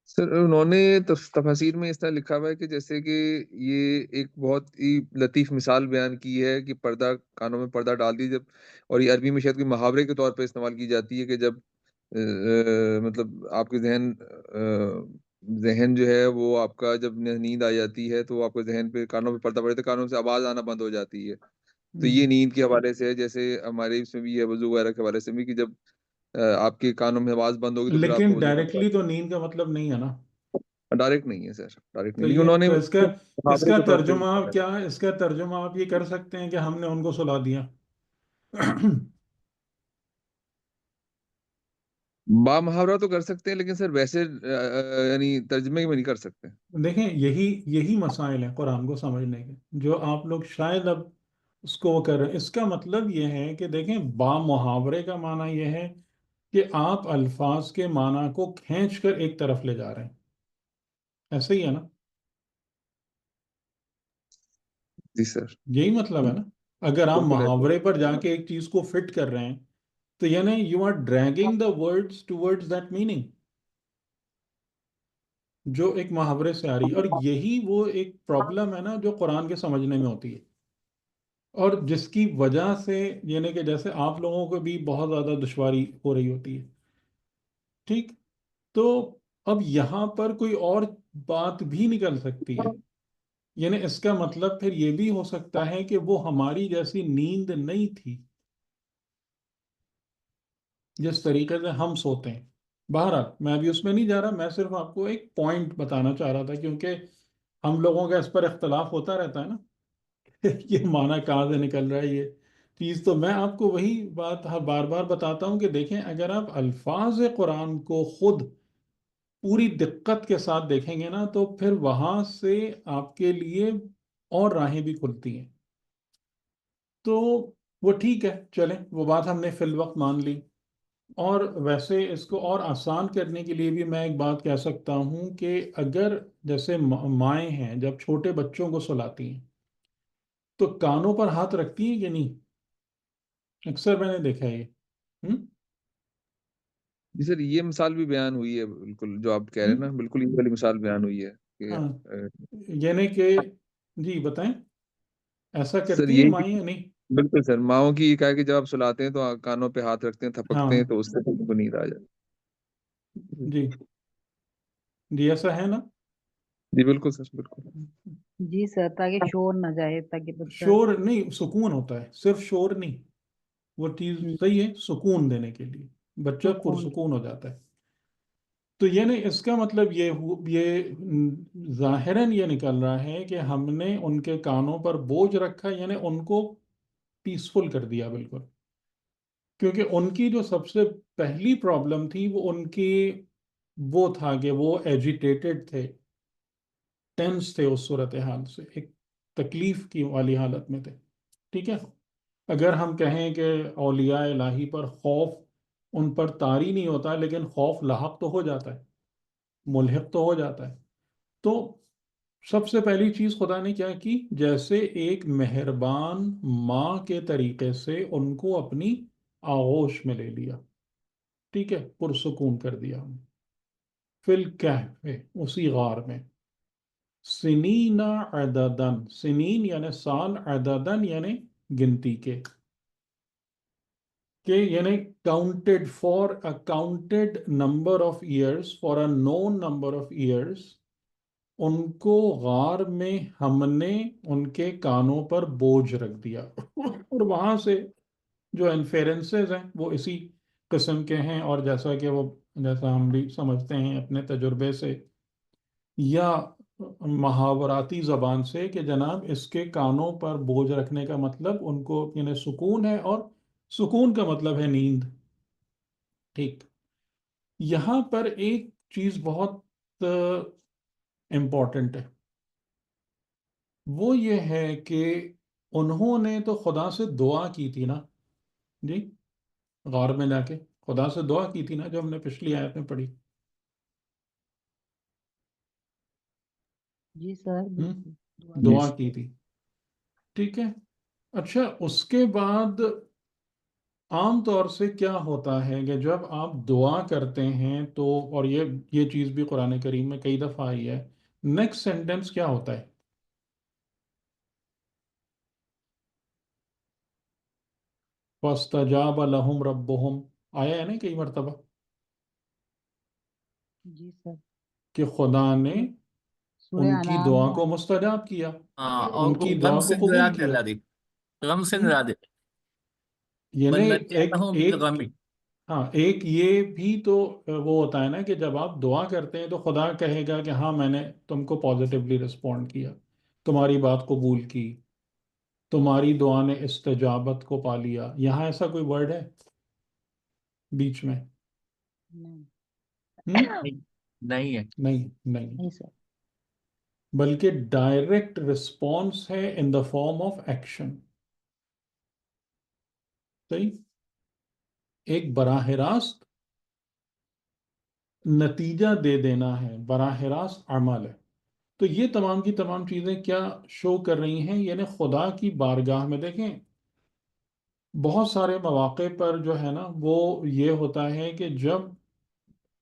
سر انہوں نے تفاسیر میں اس طرح لکھا ہوا ہے کہ جیسے کہ یہ ایک بہت ہی لطیف مثال بیان کی ہے کہ پردہ، کانوں میں پردہ ڈال دی جب، اور یہ عربی میں شاید کوئی محاورے کے طور پہ استعمال کی جاتی ہے کہ جب مطلب آپ کے ذہن جو ہے وہ آپ کا جب نیند آ جاتی ہے تو آپ کے ذہن پہ کانوں پہ پڑتا پڑے تو کانوں سے آواز آنا بند ہو جاتی ہے. تو یہ نیند کے حوالے سے ہے، جیسے ہمارے اس میں بھی ہے وضو وغیرہ کے حوالے سے بھی، کہ جب آپ کے کانوں میں آواز بند ہوگی تو پھر آپ کو لیکن وضو کرنا ڈائریکٹلی تو نیند کا مطلب نہیں ہے نا. ڈائریکٹ نہیں ہے سر، ڈائریکٹ تو نہیں، لیکن یہ انہوں نے تو اس محاورے کا کے طور پہ ترجمہ کیا، اس کا ترجمہ آپ یہ کر سکتے ہیں کہ ہم نے ان کو سلا دیا. با محاورہ تو کر سکتے ہیں، لیکن سر ویسے یعنی ترجمے میں نہیں کر سکتے. دیکھیں یہی مسائل ہیں قرآن کو سمجھنے کے، جو آپ لوگ شاید اب اس کو وہ کر رہے ہیں. اس کا مطلب یہ ہے کہ دیکھیں، با محاورے کا معنی یہ ہے کہ آپ الفاظ کے معنی کو کھینچ کر ایک طرف لے جا رہے ہیں. ایسے ہی ہے نا، جی سر، یہی مطلب ہے نا. اگر آپ بالکل ایسے. محاورے پر جا کے ایک چیز کو فٹ کر رہے ہیں تو یعنی you are dragging the words towards that meaning جو ایک محاورے سے آ رہی ہے. اور یہی وہ ایک پرابلم ہے نا جو قرآن کے سمجھنے میں ہوتی ہے، اور جس کی وجہ سے یعنی کہ جیسے آپ لوگوں کو بھی بہت زیادہ دشواری ہو رہی ہوتی ہے. ٹھیک. تو اب یہاں پر کوئی اور بات بھی نکل سکتی ہے. یعنی اس کا مطلب پھر یہ بھی ہو سکتا ہے کہ وہ ہماری جیسی نیند نہیں تھی جس طریقے سے ہم سوتے ہیں. بہرحال میں ابھی اس میں نہیں جا رہا، میں صرف آپ کو ایک پوائنٹ بتانا چاہ رہا تھا، کیونکہ ہم لوگوں کا اس پر اختلاف ہوتا رہتا ہے نا. یہ معنی کہاں سے نکل رہا ہے یہ چیز. تو میں آپ کو وہی بات بار بار بتاتا ہوں کہ دیکھیں، اگر آپ الفاظ قرآن کو خود پوری دقت کے ساتھ دیکھیں گے نا تو پھر وہاں سے آپ کے لیے اور راہیں بھی کھلتی ہیں. تو وہ ٹھیک ہے، چلیں وہ بات ہم نے فی الوقت مان لی. اور ویسے اس کو اور آسان کرنے کے لیے بھی میں ایک بات کہہ سکتا ہوں کہ اگر جیسے مائیں ہیں جب چھوٹے بچوں کو سلاتی ہیں تو کانوں پر ہاتھ رکھتی ہیں کہ نہیں؟ اکثر میں نے دیکھا ہے یہ. ہم؟ جی سر، یہ مثال بھی بیان ہوئی ہے، بالکل جو آپ کہہ رہے ہیں ہم؟ نا، بالکل یہ والی مثال بیان ہوئی ہے کہ ہاں. یعنی کہ جی بتائیں، ایسا سر کرتی ہیں یہی مائیں یا نہیں؟ بالکل سر، ماؤں کی یہ کہا کہ جب آپ سلاتے ہیں تو کانوں پہ ہاتھ رکھتے ہیں، تھپکتے ہیں، ہاں تو اس سے ان کو نیند آ جاتی ہے. جی. جی ایسا ہے نا. جی بالکل سر، بالکل. جی سر، تاکہ شور نہ جائے، تاکہ بچہ شور نہیں، سکون ہوتا ہے، صرف شور نہیں. وہ چیز ہم، صحیح ہے سکون دینے کے لیے، بچہ سکون. پرسکون ہو جاتا ہے. تو یعنی اس کا مطلب یہ ظاہراً یہ نکل رہا ہے کہ ہم نے ان کے کانوں پر بوجھ رکھا، یعنی ان کو پیسفل کر دیا بالکل. کیونکہ ان کی جو سب سے پہلی پرابلم تھی وہ ان کی وہ تھا کہ وہ ایجیٹیٹڈ تھے، ٹینس تھے، اس صورتحال سے ایک تکلیف کی والی حالت میں تھے. ٹھیک ہے. اگر ہم کہیں کہ اولیاء الہی پر خوف ان پر طاری نہیں ہوتا، لیکن خوف لاحق تو ہو جاتا ہے، ملحق تو ہو جاتا ہے. تو سب سے پہلی چیز خدا نے کیا کی، جیسے ایک مہربان ماں کے طریقے سے ان کو اپنی آغوش میں لے لیا. ٹھیک ہے، پرسکون کر دیا ہم فی الکہف، اسی غار میں. سنین عددن، سنین یعنی سال، عددن یعنی گنتی کے، یعنی counted for a counted number of years, for a known number of years. ان کو غار میں ہم نے ان کے کانوں پر بوجھ رکھ دیا. اور وہاں سے جو انفیرنسز ہیں وہ اسی قسم کے ہیں، اور جیسا کہ وہ جیسا ہم بھی سمجھتے ہیں اپنے تجربے سے یا محاوراتی زبان سے کہ جناب اس کے کانوں پر بوجھ رکھنے کا مطلب ان کو یعنی سکون ہے، اور سکون کا مطلب ہے نیند. ٹھیک. یہاں پر ایک چیز بہت امپورٹنٹ ہے، وہ یہ ہے کہ انہوں نے تو خدا سے دعا کی تھی نا. جی، غار میں جا کے خدا سے دعا کی تھی نا، جو ہم نے پچھلی آیت میں پڑھی. جی سر، ہم؟ بالکل. دعا جی دعا کی تھی. ٹھیک ہے. اچھا، اس کے بعد عام طور سے کیا ہوتا ہے کہ جب آپ دعا کرتے ہیں تو، اور یہ چیز بھی قرآن کریم میں کئی دفعہ آئی ہے، نیکسٹ سینٹنس کیا ہوتا ہے؟ فَاسْتَجَابَ لَهُمْ رَبُّهُمْ، آیا ہے نا کئی مرتبہ. جی سر، کہ خدا نے سورہ ان کی انعام دعا میں کو آیا. مستجاب کیا، ہاں، اور ان کی غم دعا سے کو قبول نجات ہے کیا. اللہ دی، غم سے ہم؟ نجات ہے، یعنی ایک ونجیناہم من ایک الغم. ہاں ایک یہ بھی تو وہ ہوتا ہے نا کہ جب آپ دعا کرتے ہیں تو خدا کہے گا کہ ہاں میں نے تم کو پازیٹیولی رسپونڈ کیا، تمہاری بات قبول کی، تمہاری دعا نے استجابت کو پا لیا. یہاں ایسا کوئی ورڈ ہے بیچ میں؟ نہیں ہم؟ نہیں، نہیں ہے. نہیں نہیں، نہیں سر. بلکہ ڈائریکٹ رسپانس ہے ان دا فارم آف ایکشن. صحیح، ایک براہ راست نتیجہ دے دینا ہے، براہ راست عمل ہے. تو یہ تمام کی تمام چیزیں کیا شو کر رہی ہیں؟ یعنی خدا کی بارگاہ میں دیکھیں بہت سارے مواقع پر جو ہے نا وہ یہ ہوتا ہے کہ جب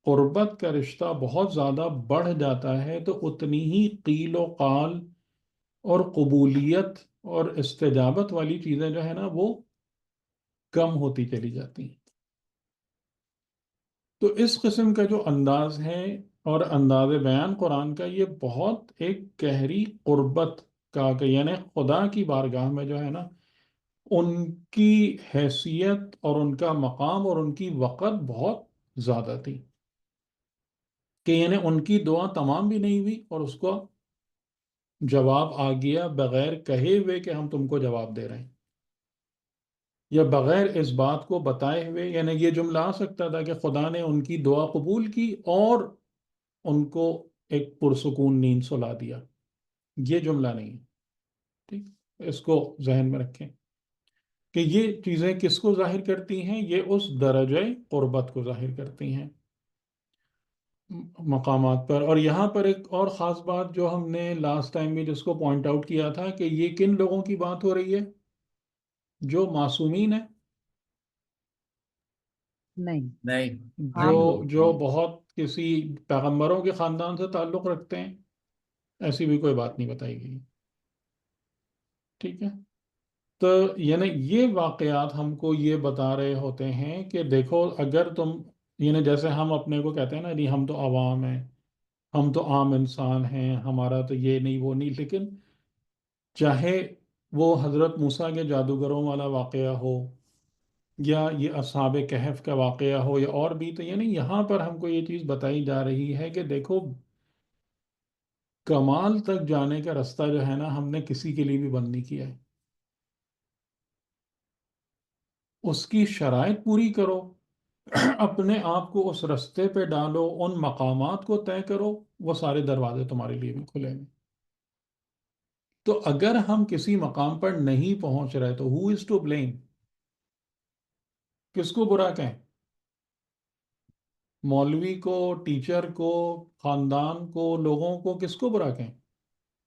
قربت کا رشتہ بہت زیادہ بڑھ جاتا ہے تو اتنی ہی قیل و قال اور قبولیت اور استجابت والی چیزیں جو ہے نا وہ کم ہوتی چلی جاتی ہیں. تو اس قسم کا جو انداز ہے اور انداز بیان قرآن کا، یہ بہت ایک گہری قربت کا کہ یعنی خدا کی بارگاہ میں جو ہے نا ان کی حیثیت اور ان کا مقام اور ان کی وقت بہت زیادہ تھی، کہ یعنی ان کی دعا تمام بھی نہیں ہوئی اور اس کو جواب آ گیا بغیر کہے ہوئے کہ ہم تم کو جواب دے رہے ہیں، یا بغیر اس بات کو بتائے ہوئے. یعنی یہ جملہ آ سکتا تھا کہ خدا نے ان کی دعا قبول کی اور ان کو ایک پرسکون نیند سلا دیا. یہ جملہ نہیں ہے. ٹھیک، اس کو ذہن میں رکھیں کہ یہ چیزیں کس کو ظاہر کرتی ہیں؟ یہ اس درجہ قربت کو ظاہر کرتی ہیں مقامات پر. اور یہاں پر ایک اور خاص بات جو ہم نے لاسٹ ٹائم میں جس کو پوائنٹ آؤٹ کیا تھا کہ یہ کن لوگوں کی بات ہو رہی ہے؟ جو معصومین ہیں، نہیں، نہیں، جو عام لوگ. جو بہت کسی پیغمبروں کے خاندان سے تعلق رکھتے ہیں، ایسی بھی کوئی بات نہیں بتائی گئی. ٹھیک ہے، تو یعنی یہ واقعات ہم کو یہ بتا رہے ہوتے ہیں کہ دیکھو اگر تم یعنی جیسے ہم اپنے کو کہتے ہیں نا نہیں ہم تو عوام ہیں، ہم تو عام انسان ہیں، ہمارا تو یہ نہیں وہ نہیں، لیکن چاہے وہ حضرت موسیٰ کے جادوگروں والا واقعہ ہو یا یہ اصحاب کہف کا واقعہ ہو یا اور بھی، تو یعنی یہاں پر ہم کو یہ چیز بتائی جا رہی ہے کہ دیکھو کمال تک جانے کا رستہ جو ہے نا ہم نے کسی کے لیے بھی بند نہیں کیا ہے. اس کی شرائط پوری کرو، اپنے آپ کو اس رستے پہ ڈالو، ان مقامات کو طے کرو، وہ سارے دروازے تمہارے لیے بھی کھلے ہیں. تو اگر ہم کسی مقام پر نہیں پہنچ رہے تو ہو از ٹو بلیم؟ کس کو برا کہیں؟ مولوی کو، ٹیچر کو، خاندان کو، لوگوں کو، کس کو برا کہیں؟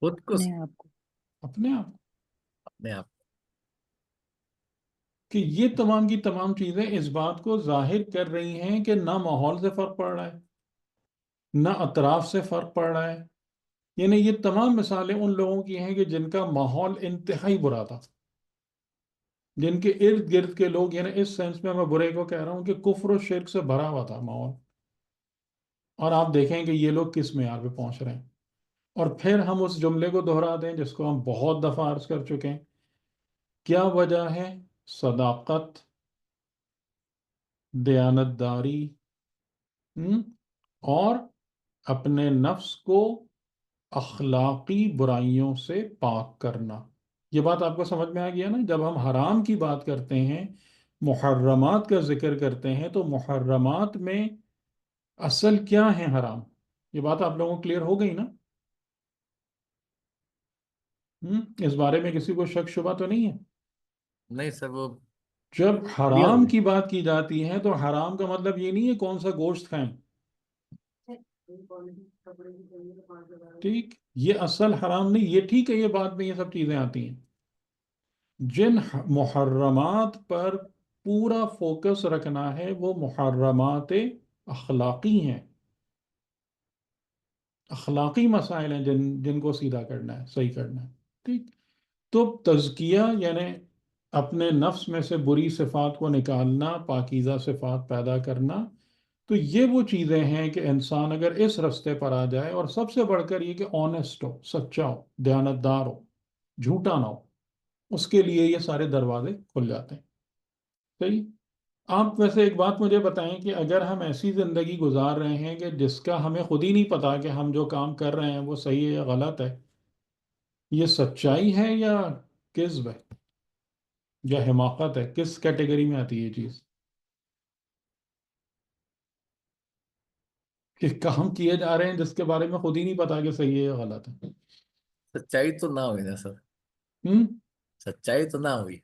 خود کو، اپنے آپ کو. اپنے آپ کو. اپنے آپ. کہ یہ تمام کی تمام چیزیں اس بات کو ظاہر کر رہی ہیں کہ نہ ماحول سے فرق پڑ رہا ہے، نہ اطراف سے فرق پڑ رہا ہے. یعنی یہ تمام مثالیں ان لوگوں کی ہیں کہ جن کا ماحول انتہائی برا تھا، جن کے ارد گرد کے لوگ یعنی اس سینس میں برے کو کہہ رہا ہوں کہ کفر و شرک سے بھرا ہوا تھا ماحول. اور آپ دیکھیں کہ یہ لوگ کس معیار پہ پہنچ رہے ہیں. اور پھر ہم اس جملے کو دہرا دیں جس کو ہم بہت دفعہ عرض کر چکے ہیں. کیا وجہ ہے؟ صداقت، دیانتداری، اور اپنے نفس کو اخلاقی برائیوں سے پاک کرنا. یہ بات آپ کو سمجھ میں آ گیا نا؟ جب ہم حرام کی بات کرتے ہیں، محرمات کا ذکر کرتے ہیں، تو محرمات میں اصل کیا ہے حرام؟ یہ بات آپ لوگوں کو کلیئر ہو گئی نا؟ اس بارے میں کسی کو شک شبہ تو نہیں ہے؟ نہیں سر، وہ جب کلیئر ہو حرام گئی. کی بات کی جاتی ہے تو حرام کا مطلب یہ نہیں ہے کون سا گوشت کھائیں. ٹھیک، یہ اصل حرام نہیں. یہ ٹھیک ہے، یہ بات میں یہ سب چیزیں آتی ہیں. جن محرمات پر پورا فوکس رکھنا ہے وہ محرمات اخلاقی ہیں، اخلاقی مسائل ہیں جن کو سیدھا کرنا ہے، صحیح کرنا ہے. ٹھیک، تو تزکیہ یعنی اپنے نفس میں سے بری صفات کو نکالنا، پاکیزہ صفات پیدا کرنا، تو یہ وہ چیزیں ہیں کہ انسان اگر اس رستے پر آ جائے، اور سب سے بڑھ کر یہ کہ آنےسٹ ہو، سچا ہو، دیانتدار ہو، جھوٹا نہ ہو، اس کے لیے یہ سارے دروازے کھل جاتے ہیں. صحیح. آپ ویسے ایک بات مجھے بتائیں کہ اگر ہم ایسی زندگی گزار رہے ہیں کہ جس کا ہمیں خود ہی نہیں پتا کہ ہم جو کام کر رہے ہیں وہ صحیح ہے یا غلط ہے، یہ سچائی ہے یا کذب ہے یا حماقت ہے؟ کس کیٹیگری میں آتی ہے یہ چیز کہ کام کیے جا رہے ہیں جس کے بارے میں خود ہی نہیں پتا کہ صحیح ہے یا غلط ہے؟ سچائی تو نہ ہوئی نا سر، ہم؟ سچائی تو نہ ہوئی،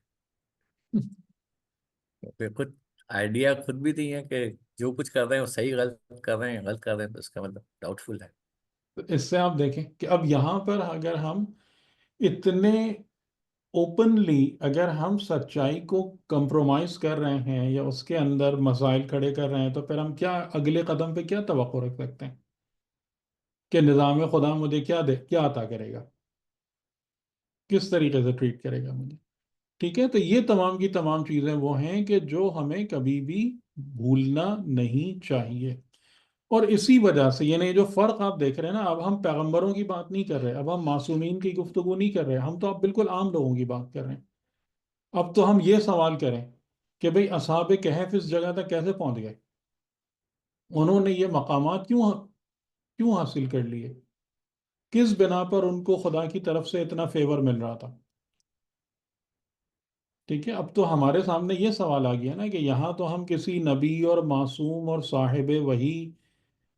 کیونکہ کچھ آئیڈیا خود بھی نہیں ہے کہ جو کچھ کر رہے ہیں وہ صحیح غلط کر رہے ہیں، غلط کر رہے ہیں، تو اس کا مطلب ڈاؤٹ فل ہے. تو اس سے آپ دیکھیں کہ اب یہاں پر اگر ہم اتنے اوپنلی اگر ہم سچائی کو کمپرومائز کر رہے ہیں یا اس کے اندر مسائل کھڑے کر رہے ہیں، تو پھر ہم کیا اگلے قدم پہ کیا توقع رکھ سکتے ہیں کہ نظام خدا مجھے کیا عطا کرے گا، کس طریقے سے ٹریٹ کرے گا مجھے؟ ٹھیک ہے. تو یہ تمام کی تمام چیزیں وہ ہیں کہ جو ہمیں کبھی بھی بھولنا نہیں چاہیے. اور اسی وجہ سے یعنی جو فرق آپ دیکھ رہے ہیں نا، اب ہم پیغمبروں کی بات نہیں کر رہے، اب ہم معصومین کی گفتگو نہیں کر رہے، ہم تو اب بالکل عام لوگوں کی بات کر رہے ہیں. اب تو ہم یہ سوال کریں کہ بھئی اصحاب کہف اس جگہ تک کیسے پہنچ گئے؟ انہوں نے یہ مقامات کیوں حاصل کر لیے؟ کس بنا پر ان کو خدا کی طرف سے اتنا فیور مل رہا تھا؟ ٹھیک ہے. اب تو ہمارے سامنے یہ سوال آ گیا نا کہ یہاں تو ہم کسی نبی اور معصوم اور صاحب وحی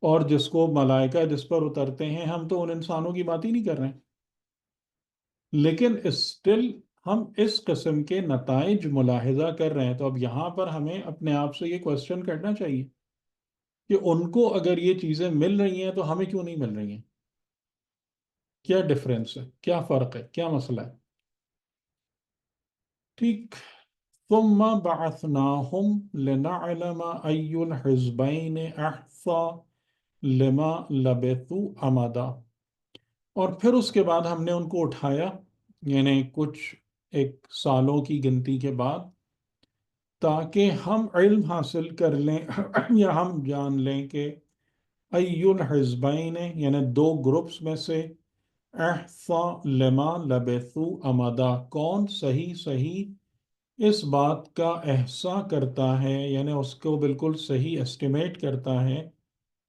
اور جس کو ملائکہ جس پر اترتے ہیں، ہم تو ان انسانوں کی بات ہی نہیں کر رہے ہیں، لیکن اسٹل ہم اس قسم کے نتائج ملاحظہ کر رہے ہیں. تو اب یہاں پر ہمیں اپنے آپ سے یہ کوشچن کرنا چاہیے کہ ان کو اگر یہ چیزیں مل رہی ہیں تو ہمیں کیوں نہیں مل رہی ہیں؟ کیا ڈفرینس ہے؟ کیا فرق ہے؟ کیا مسئلہ ہے؟ ٹھیک. ثم بعثناہم لنعلم ای الحزبین احصا لما لبثوا امدا. اور پھر اس کے بعد ہم نے ان کو اٹھایا، یعنی کچھ ایک سالوں کی گنتی کے بعد، تاکہ ہم علم حاصل کر لیں یا ہم جان لیں کہ ای الحزبین یعنی دو گروپس میں سے احصا لما لبثوا امدا کون صحیح اس بات کا احصا کرتا ہے، یعنی اس کو بالکل صحیح ایسٹیمیٹ کرتا ہے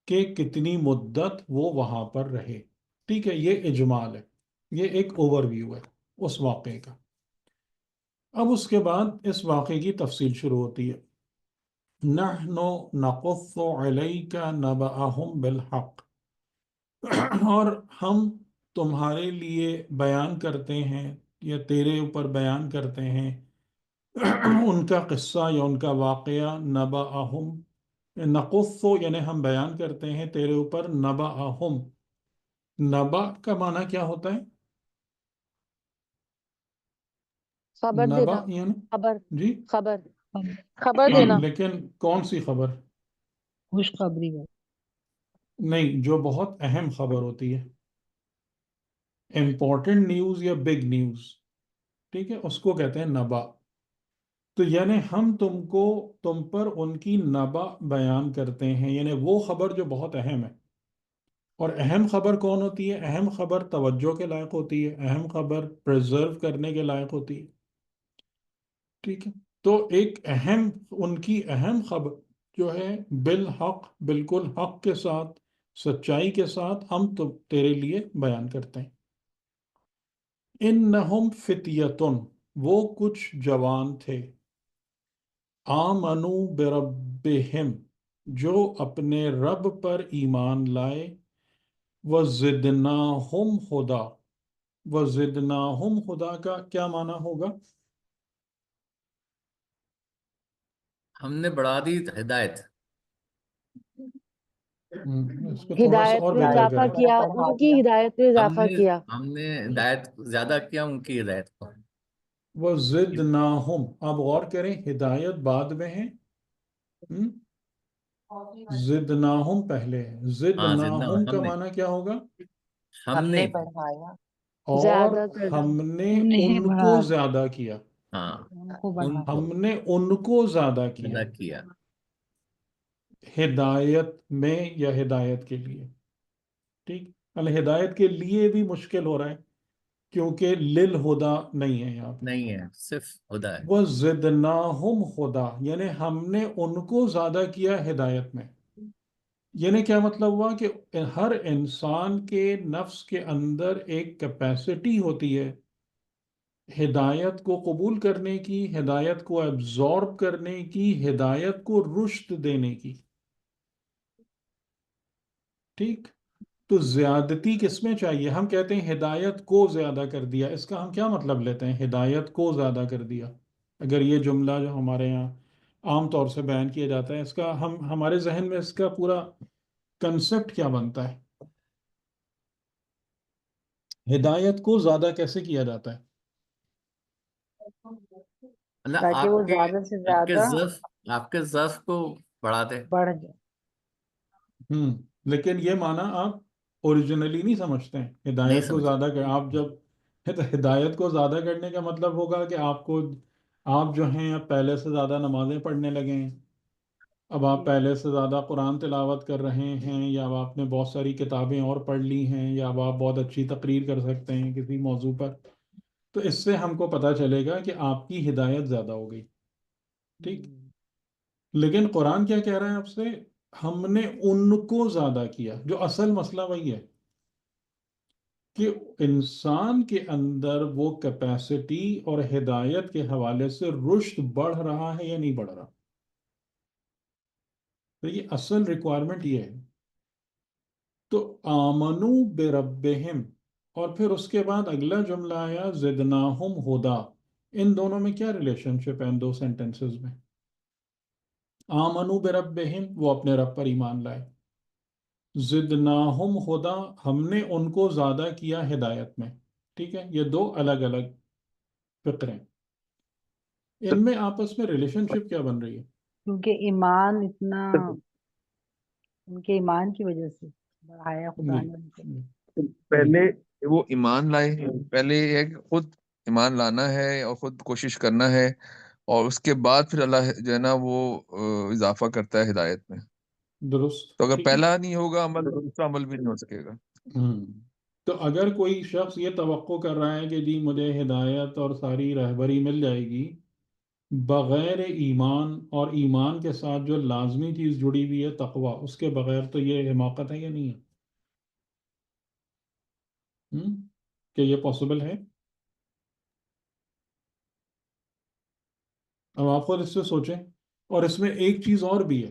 کہ کتنی مدت وہ وہاں پر رہے. ٹھیک ہے. یہ اجمال ہے، یہ ایک اوور ویو ہے اس واقعے کا. اب اس کے بعد اس واقعے کی تفصیل شروع ہوتی ہے. نحن نقص علیک نبأہم بالحق. اور ہم تمہارے لیے بیان کرتے ہیں یا تیرے اوپر بیان کرتے ہیں ان کا قصہ یا ان کا واقعہ. نبأہم، نقص یعنی ہم بیان کرتے ہیں تیرے اوپر نبأہم. نبا کا معنی کیا ہوتا ہے؟ خبر نبا دینا، یعنی خبر، جی خبر، ہم خبر ہاں، دینا. لیکن کون سی خبر؟ خوشخبری ہے. نہیں، جو بہت اہم خبر ہوتی ہے، امپورٹنٹ نیوز یا بگ نیوز، ٹھیک ہے، اس کو کہتے ہیں نبا. تو یعنی ہم تم پر ان کی نبا بیان کرتے ہیں، یعنی وہ خبر جو بہت اہم ہے. اور اہم خبر کون ہوتی ہے؟ اہم خبر توجہ کے لائق ہوتی ہے، اہم خبر پریزرو کرنے کے لائق ہوتی ہے. ٹھیک ہے. تو ایک ان کی اہم خبر جو ہے بالحق، بالکل حق کے ساتھ، سچائی کے ساتھ ہم تو تیرے لیے بیان کرتے ہیں. انہم فتیتن، وہ کچھ جوان تھے، آمنو بربہم، جو اپنے رب پر ایمان لائے، وزدناہم ہدا. وزدناہم ہدا کا کیا معنی ہوگا؟ ہم نے بڑھا دی ہدایت. اس کو تھوڑا سا ہدایت اور میں بہتر اضافہ کریں. کیا، ان کی ہدایت میں ہم اضافہ نے کیا. ہم نے ہدایت زیادہ کیا ان کی ہدایت کو. وزدناہم، اب غور کریں، ہدایت بعد میں ہے، زدناہم پہلے ہے. ہاں زندہ زدناہم ہم کا نے معنی کیا ہوگا؟ ہم نے اور زیادہ کر ہم دیا. نے انہیں ان بڑھا کو دیا، زیادہ کیا. ہاں ان کو ان بڑھا کو ہم نے ان کو زیادہ کیا. زیادہ کیا. ہدایت میں یا ہدایت کے لیے. ٹھیک. الہدایت کے لیے بھی مشکل ہو رہا ہے کیونکہ للہدا نہیں ہے یہاں پہ. نہیں ہے، صرف خدا ہے. وَزِدْنَاهُمْ هُدًى یعنی ہم نے ان کو زیادہ کیا ہدایت میں. یعنی کیا مطلب ہوا کہ ہر انسان کے نفس کے اندر ایک کیپیسٹی ہوتی ہے ہدایت کو قبول کرنے کی، ہدایت کو ایبزارب کرنے کی، ہدایت کو رشد دینے کی. ٹھیک. تو زیادتی کس میں چاہیے؟ ہم کہتے ہیں ہدایت کو زیادہ کر دیا. اس کا ہم کیا مطلب لیتے ہیں؟ ہدایت کو زیادہ کر دیا. اگر یہ جملہ جو ہمارے یہاں عام طور سے بیان کیا جاتا ہے، اس کا ہمارے ذہن میں اس کا پورا کنسپٹ کیا بنتا ہے؟ ہدایت کو زیادہ کیسے کیا جاتا ہے؟ مطلب تاکہ وہ زیادہ سے زیادہ آپ کے ضعف کو بڑھا دے. بڑھ جائے. لیکن یہ معنی آپ اوریجنلی نہیں سمجھتے ہیں. نہیں ہدایت کو سمجھ. زیادہ کر آپ جب ہدایت کو زیادہ کرنے کا مطلب ہوگا کہ آپ جو ہیں اب پہلے سے زیادہ نمازیں پڑھنے لگے ہیں، اب آپ پہلے سے زیادہ قرآن تلاوت کر رہے ہیں، یا اب آپ نے بہت ساری کتابیں اور پڑھ لی ہیں، یا اب آپ بہت اچھی تقریر کر سکتے ہیں کسی موضوع پر. تو اس سے ہم کو پتہ چلے گا کہ آپ کی ہدایت زیادہ ہو گئی. ٹھیک. لیکن قرآن کیا کہہ رہا ہے آپ سے؟ ہم نے ان کو زیادہ کیا. جو اصل مسئلہ وہی ہے کہ انسان کے اندر وہ کیپیسٹی اور ہدایت کے حوالے سے رشد بڑھ رہا ہے یا نہیں بڑھ رہا. تو یہ اصل ریکوائرمنٹ یہ ہے. تو آمنو بربہم، اور پھر اس کے بعد اگلا جملہ آیا زدناہم ہدا. ان دونوں میں کیا ریلیشن شپ ہے ان دو سینٹنسز میں؟ آمنو بربہم، وہ اپنے رب پر ایمان لائے. زدناہم ہدا، ہم نے ان کو زیادہ کیا ہدایت میں. ٹھیک ہے. یہ دو الگ الگ فقرے. ان میں آپس میں ریلیشن شپ کیا بن رہی ہے؟ کیونکہ ایمان اتنا ان کے ایمان کی وجہ سے بڑھایا خدا جی. نے ان کو. پہلے وہ ایمان لائے ہیں، پہلے یہ ہے کہ خود ایمان لانا ہے اور خود کوشش کرنا ہے، اور اس کے بعد پھر اللہ جو ہے نا وہ اضافہ کرتا ہے ہدایت میں. درست. تو اگر ٹھیک ہے. پہلا نہیں ہوگا عمل تو دوسرا عمل بھی نہیں ہو سکے گا. تو اگر کوئی شخص یہ توقع کر رہا ہے کہ جی مجھے ہدایت اور ساری رہبری مل جائے گی بغیر ایمان، اور ایمان کے ساتھ جو لازمی چیز جڑی ہوئی ہے تقوی، اس کے بغیر، تو یہ حماقت ہے یا نہیں ہے؟ کہ یہ پاسبل ہے؟ اب آپ خود اس سے سوچیں. اور اس میں ایک چیز اور بھی ہے.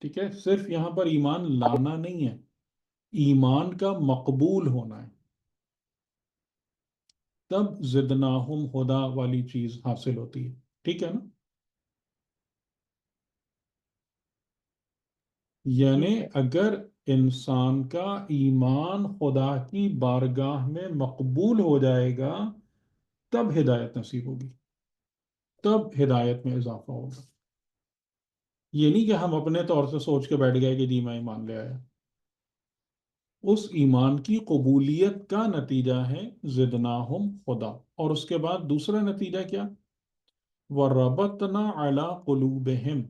ٹھیک ہے. صرف یہاں پر ایمان لانا نہیں ہے، ایمان کا مقبول ہونا ہے. تب زدناہم ہدا والی چیز حاصل ہوتی ہے. ٹھیک ہے نا؟ یعنی اگر انسان کا ایمان خدا کی بارگاہ میں مقبول ہو جائے گا تب ہدایت نصیب ہوگی، تب ہدایت میں اضافہ ہوگا. یہ نہیں کہ ہم اپنے طور سے سوچ کے بیٹھ گئے کہ جی میں ایمان لے آیا. اس ایمان کی قبولیت کا نتیجہ ہے زدناہم ہدا. اور اس کے بعد دوسرا نتیجہ کیا؟ وَرَبَطْنَا عَلَىٰ قُلُوبِهِمْ،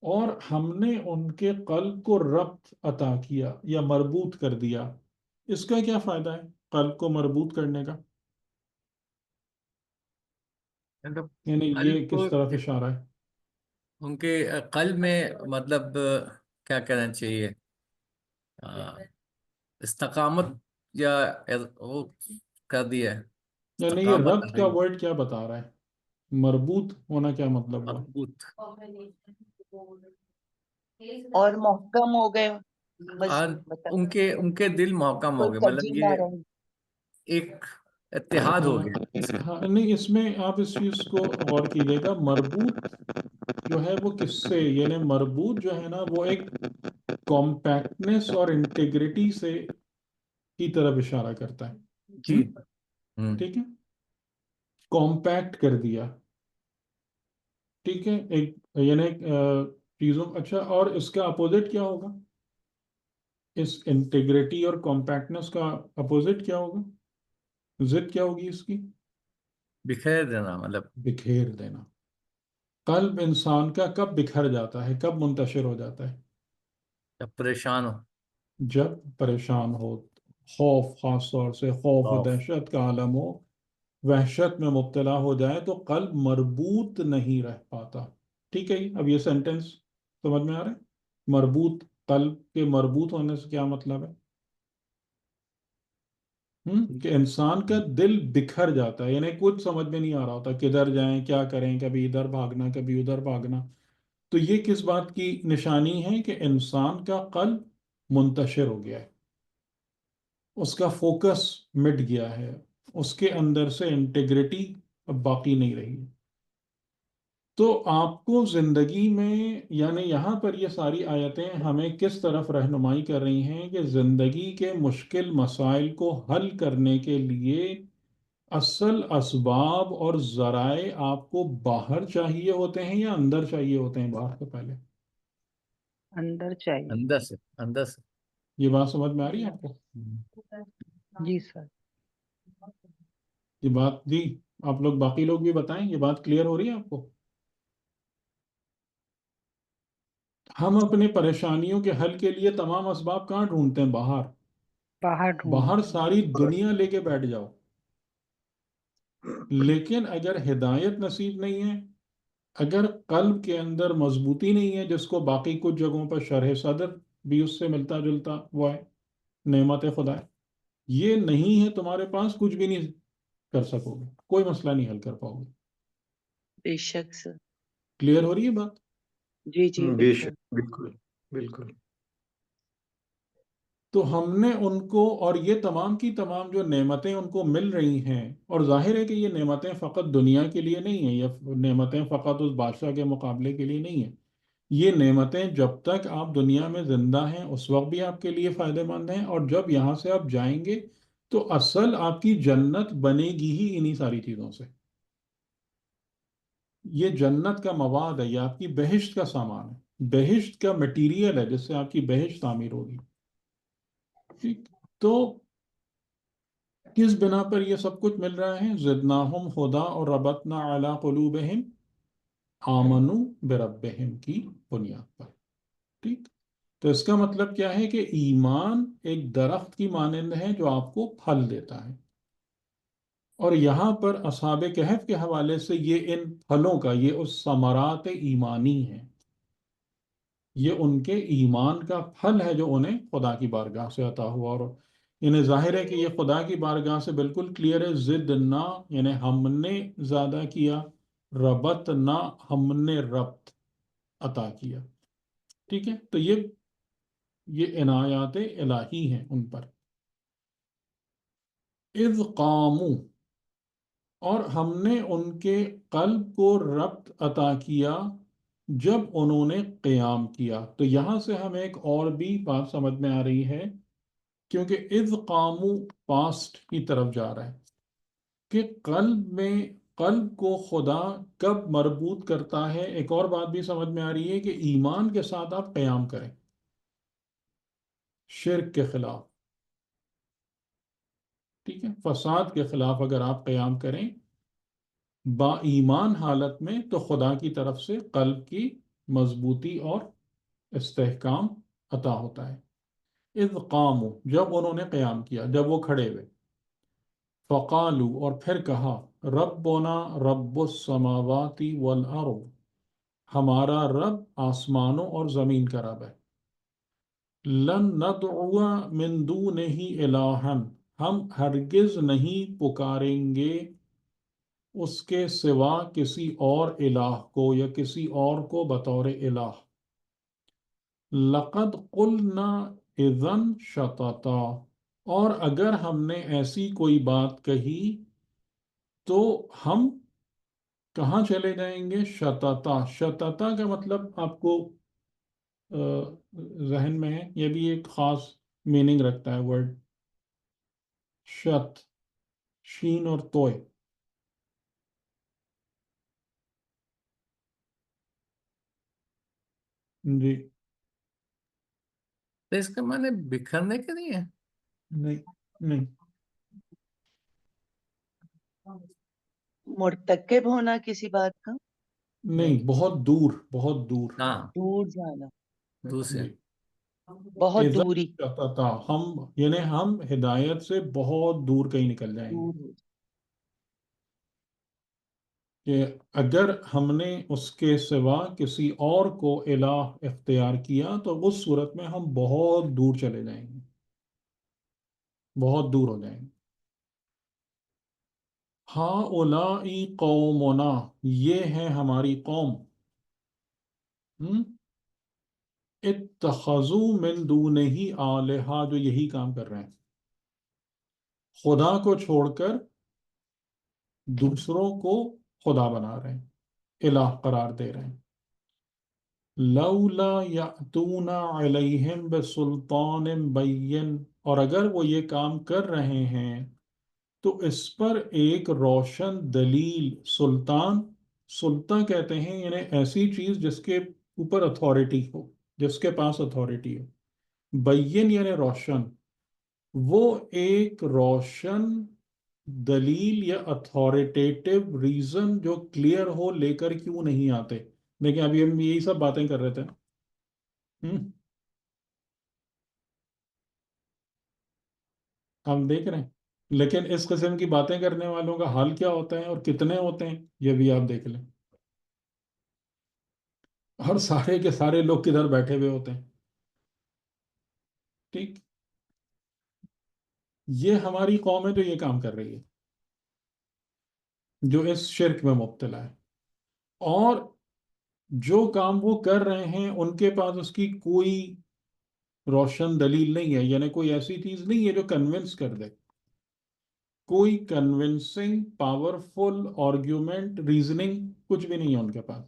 اور ہم نے ان کے قلب کو ربط عطا کیا یا مربوط کر دیا. اس کا کیا فائدہ ہے قلب کو مربوط کرنے کا؟ مطلب یعنی قلب یہ کو کس طرف اشارہ ہے؟ ان کے قلب میں مطلب کیا کہنا چاہیے، استقامت یا وہ کر دیا ہے. یعنی یہ استقامت ربط کا آئی. ورڈ کیا بتا رہا ہے؟ مربوط ہونا کیا مطلب ہوا؟ مضبوط. اور محکم ہو گئے، بس اور ان کے دل محکم ہو کوئی گئے، کجی مطلب نہ یہ رہی. ایک اتحاد ہو گیا. ہاں نہیں، اس میں آپ اس چیز کو غور کیجیے گا. مربوط جو ہے وہ کس سے، یعنی مربوط جو ہے نا وہ ایک کمپیکٹنس اور انٹیگریٹی سے کی طرف اشارہ کرتا ہے. جی. ٹھیک ہے. کمپیکٹ کر دیا. ٹھیک ہے. ایک یعنی چیزوں. اچھا، اور اس کا اپوزٹ کیا ہوگا؟ اس انٹیگریٹی اور کمپیکٹنس کا اپوزٹ کیا ہوگا؟ ضد کیا ہوگی اس کی؟ بکھیر دینا، مطلب بکھیر دینا. قلب انسان کا کب بکھر جاتا ہے، کب منتشر ہو جاتا ہے؟ جب پریشان ہو. جب پریشان ہو، خوف، خاص طور سے خوف و خوف. دہشت کا عالم ہو، وحشت میں مبتلا ہو جائے تو قلب مربوط نہیں رہ پاتا. ٹھیک ہے جی، اب یہ سینٹنس سمجھ میں آ رہا ہے؟ مربوط، قلب کے مربوط ہونے سے کیا مطلب ہے؟ کہ انسان کا دل بکھر جاتا ہے، یعنی کچھ سمجھ میں نہیں آ رہا ہوتا، کدھر جائیں، کیا کریں، کبھی ادھر بھاگنا کبھی ادھر بھاگنا. تو یہ کس بات کی نشانی ہے؟ کہ انسان کا قلب منتشر ہو گیا ہے، اس کا فوکس مٹ گیا ہے، اس کے اندر سے انٹیگریٹی اب باقی نہیں رہی. تو آپ کو زندگی میں، یعنی یہاں پر یہ ساری آیتیں ہمیں کس طرف رہنمائی کر رہی ہیں کہ زندگی کے مشکل مسائل کو حل کرنے کے لیے اصل اسباب اور ذرائع آپ کو باہر چاہیے ہوتے ہیں یا اندر چاہیے ہوتے ہیں باہر سے پہلے؟ اندر چاہیے. اندر سے، اندر سے. یہ بات سمجھ میں آ رہی ہے آپ کو؟ جی سر. یہ بات جی، آپ لوگ باقی لوگ بھی بتائیں، یہ بات کلیئر ہو رہی ہے آپ کو؟ ہم اپنے پریشانیوں کے حل کے لیے تمام اسباب کہاں ڈھونڈتے ہیں؟ باہر. باہر باہر ڈھونڈتے ہیں. ساری دنیا لے کے بیٹھ جاؤ، لیکن اگر ہدایت نصیب نہیں ہے، اگر قلب کے اندر مضبوطی نہیں ہے، جس کو باقی کچھ جگہوں پر شرح صدر بھی اس سے ملتا جلتا وہ ہے، نعمت خدا ہے، یہ نہیں ہے تمہارے پاس، کچھ بھی نہیں کر سکو گے، کوئی مسئلہ نہیں حل کر پاؤ گے. بے شک سر. کلیئر ہو رہی ہے بات؟ جی جی بے بالکل. شک، بالکل بالکل. تو ہم نے ان کو، اور یہ تمام کی تمام جو نعمتیں ان کو مل رہی ہیں، اور ظاہر ہے کہ یہ نعمتیں فقط دنیا کے لیے نہیں ہیں، یہ نعمتیں فقط اس بادشاہ کے مقابلے کے لیے نہیں ہیں. یہ نعمتیں جب تک آپ دنیا میں زندہ ہیں اس وقت بھی آپ کے لیے فائدہ مند ہیں، اور جب یہاں سے آپ جائیں گے تو اصل آپ کی جنت بنے گی ہی انہی ساری چیزوں سے. یہ جنت کا مواد ہے، یہ آپ کی بہشت کا سامان ہے، بہشت کا مٹیریل ہے جس سے آپ کی بہشت تعمیر ہوگی. ٹھیک. تو کس بنا پر یہ سب کچھ مل رہا ہے؟ زدناہم ہدا اور ربطنا علی قلوبہم آمنوا بربہم کی بنیاد پر. ٹھیک. تو اس کا مطلب کیا ہے؟ کہ ایمان ایک درخت کی مانند ہے جو آپ کو پھل دیتا ہے، اور یہاں پر اصحاب کہف کے حوالے سے یہ ان پھلوں کا، یہ اس ثمرات ایمانی ہیں، یہ ان کے ایمان کا پھل ہے جو انہیں خدا کی بارگاہ سے عطا ہوا. اور انہیں ظاہر ہے کہ یہ خدا کی بارگاہ سے بالکل کلیئر ہے. ضد نہ، یعنی ہم نے زیادہ کیا، ربط نہ، ہم نے ربط عطا کیا. ٹھیک ہے. تو یہ عنایات الہی ہیں ان پر. اذ قاموا، اور ہم نے ان کے قلب کو ربط عطا کیا جب انہوں نے قیام کیا. تو یہاں سے ہمیں ایک اور بھی بات سمجھ میں آ رہی ہے، کیونکہ اذ قاموا پاسٹ کی طرف جا رہا ہے، کہ قلب کو خدا کب مربوط کرتا ہے. ایک اور بات بھی سمجھ میں آ رہی ہے کہ ایمان کے ساتھ آپ قیام کریں، شرک کے خلاف، ٹھیک ہے، فساد کے خلاف اگر آپ قیام کریں با ایمان حالت میں، تو خدا کی طرف سے قلب کی مضبوطی اور استحکام عطا ہوتا ہے. اذ قاموا، جب انہوں نے قیام کیا، جب وہ کھڑے ہوئے. فقالوا، اور پھر کہا، ربنا رب السماوات والارض، ہمارا رب آسمانوں اور زمین کا رب ہے. لن ندعو من دونہ الہا، ہم ہرگز نہیں پکاریں گے اس کے سوا کسی اور الہ کو، یا کسی اور کو بطور الہ. لقد قلنا اذا شططا، اور اگر ہم نے ایسی کوئی بات کہی تو ہم کہاں چلے جائیں گے؟ شططا. شططا کا مطلب آپ کو ذہن میں ہے؟ یہ بھی ایک خاص میننگ رکھتا ہے ورڈ شت، شین اور توئے. جی تو اس کا معنی بکھرنے کے نہیں ہے؟ نہیں، نہیں. مرتکب ہونا کسی بات کا. نہیں، بہت دور، بہت دور. ہاں دور جانا، دوسرے جی. بہت اذا دوری، شططا، ہم یعنی ہم ہدایت سے بہت دور کہیں نکل جائیں گے. دور ہو کہ اگر ہم نے اس کے سوا کسی اور کو الہ اختیار کیا تو اس صورت میں ہم بہت دور چلے جائیں گے، بہت دور ہو جائیں گے. ہاں اولائی قومنا، یہ ہے ہماری قوم. ہم؟ اتخذوا من دونہ آلہہ، جو یہی کام کر رہے ہیں، خدا کو چھوڑ کر دوسروں کو خدا بنا رہے ہیں، الہ قرار دے رہے ہیں. لولا یأتون علیہم بسلطان بین، اور اگر وہ یہ کام کر رہے ہیں تو اس پر ایک روشن دلیل، سلطان، سلطان کہتے ہیں یعنی ایسی چیز جس کے اوپر اتھارٹی ہو، جس کے پاس اتھارٹی ہو. بین یعنی روشن، وہ ایک روشن دلیل یا اتھارٹیٹیو ریزن جو کلیئر ہو لے کر کیوں نہیں آتے. دیکھیں ابھی ہم یہی سب باتیں کر رہے تھے. ہم دیکھ رہے ہیں، لیکن اس قسم کی باتیں کرنے والوں کا حال کیا ہوتا ہے اور کتنے ہوتے ہیں یہ بھی آپ دیکھ لیں. اور سارے کے سارے لوگ کدھر بیٹھے ہوئے ہوتے ہیں. ٹھیک، یہ ہماری قوم ہے جو یہ کام کر رہی ہے، جو اس شرک میں مبتلا ہے. اور جو کام وہ کر رہے ہیں ان کے پاس اس کی کوئی روشن دلیل نہیں ہے، یعنی کوئی ایسی چیز نہیں ہے جو کنونس کر دے، کوئی کنونسنگ پاورفل آرگیومنٹ ریزننگ کچھ بھی نہیں ہے ان کے پاس.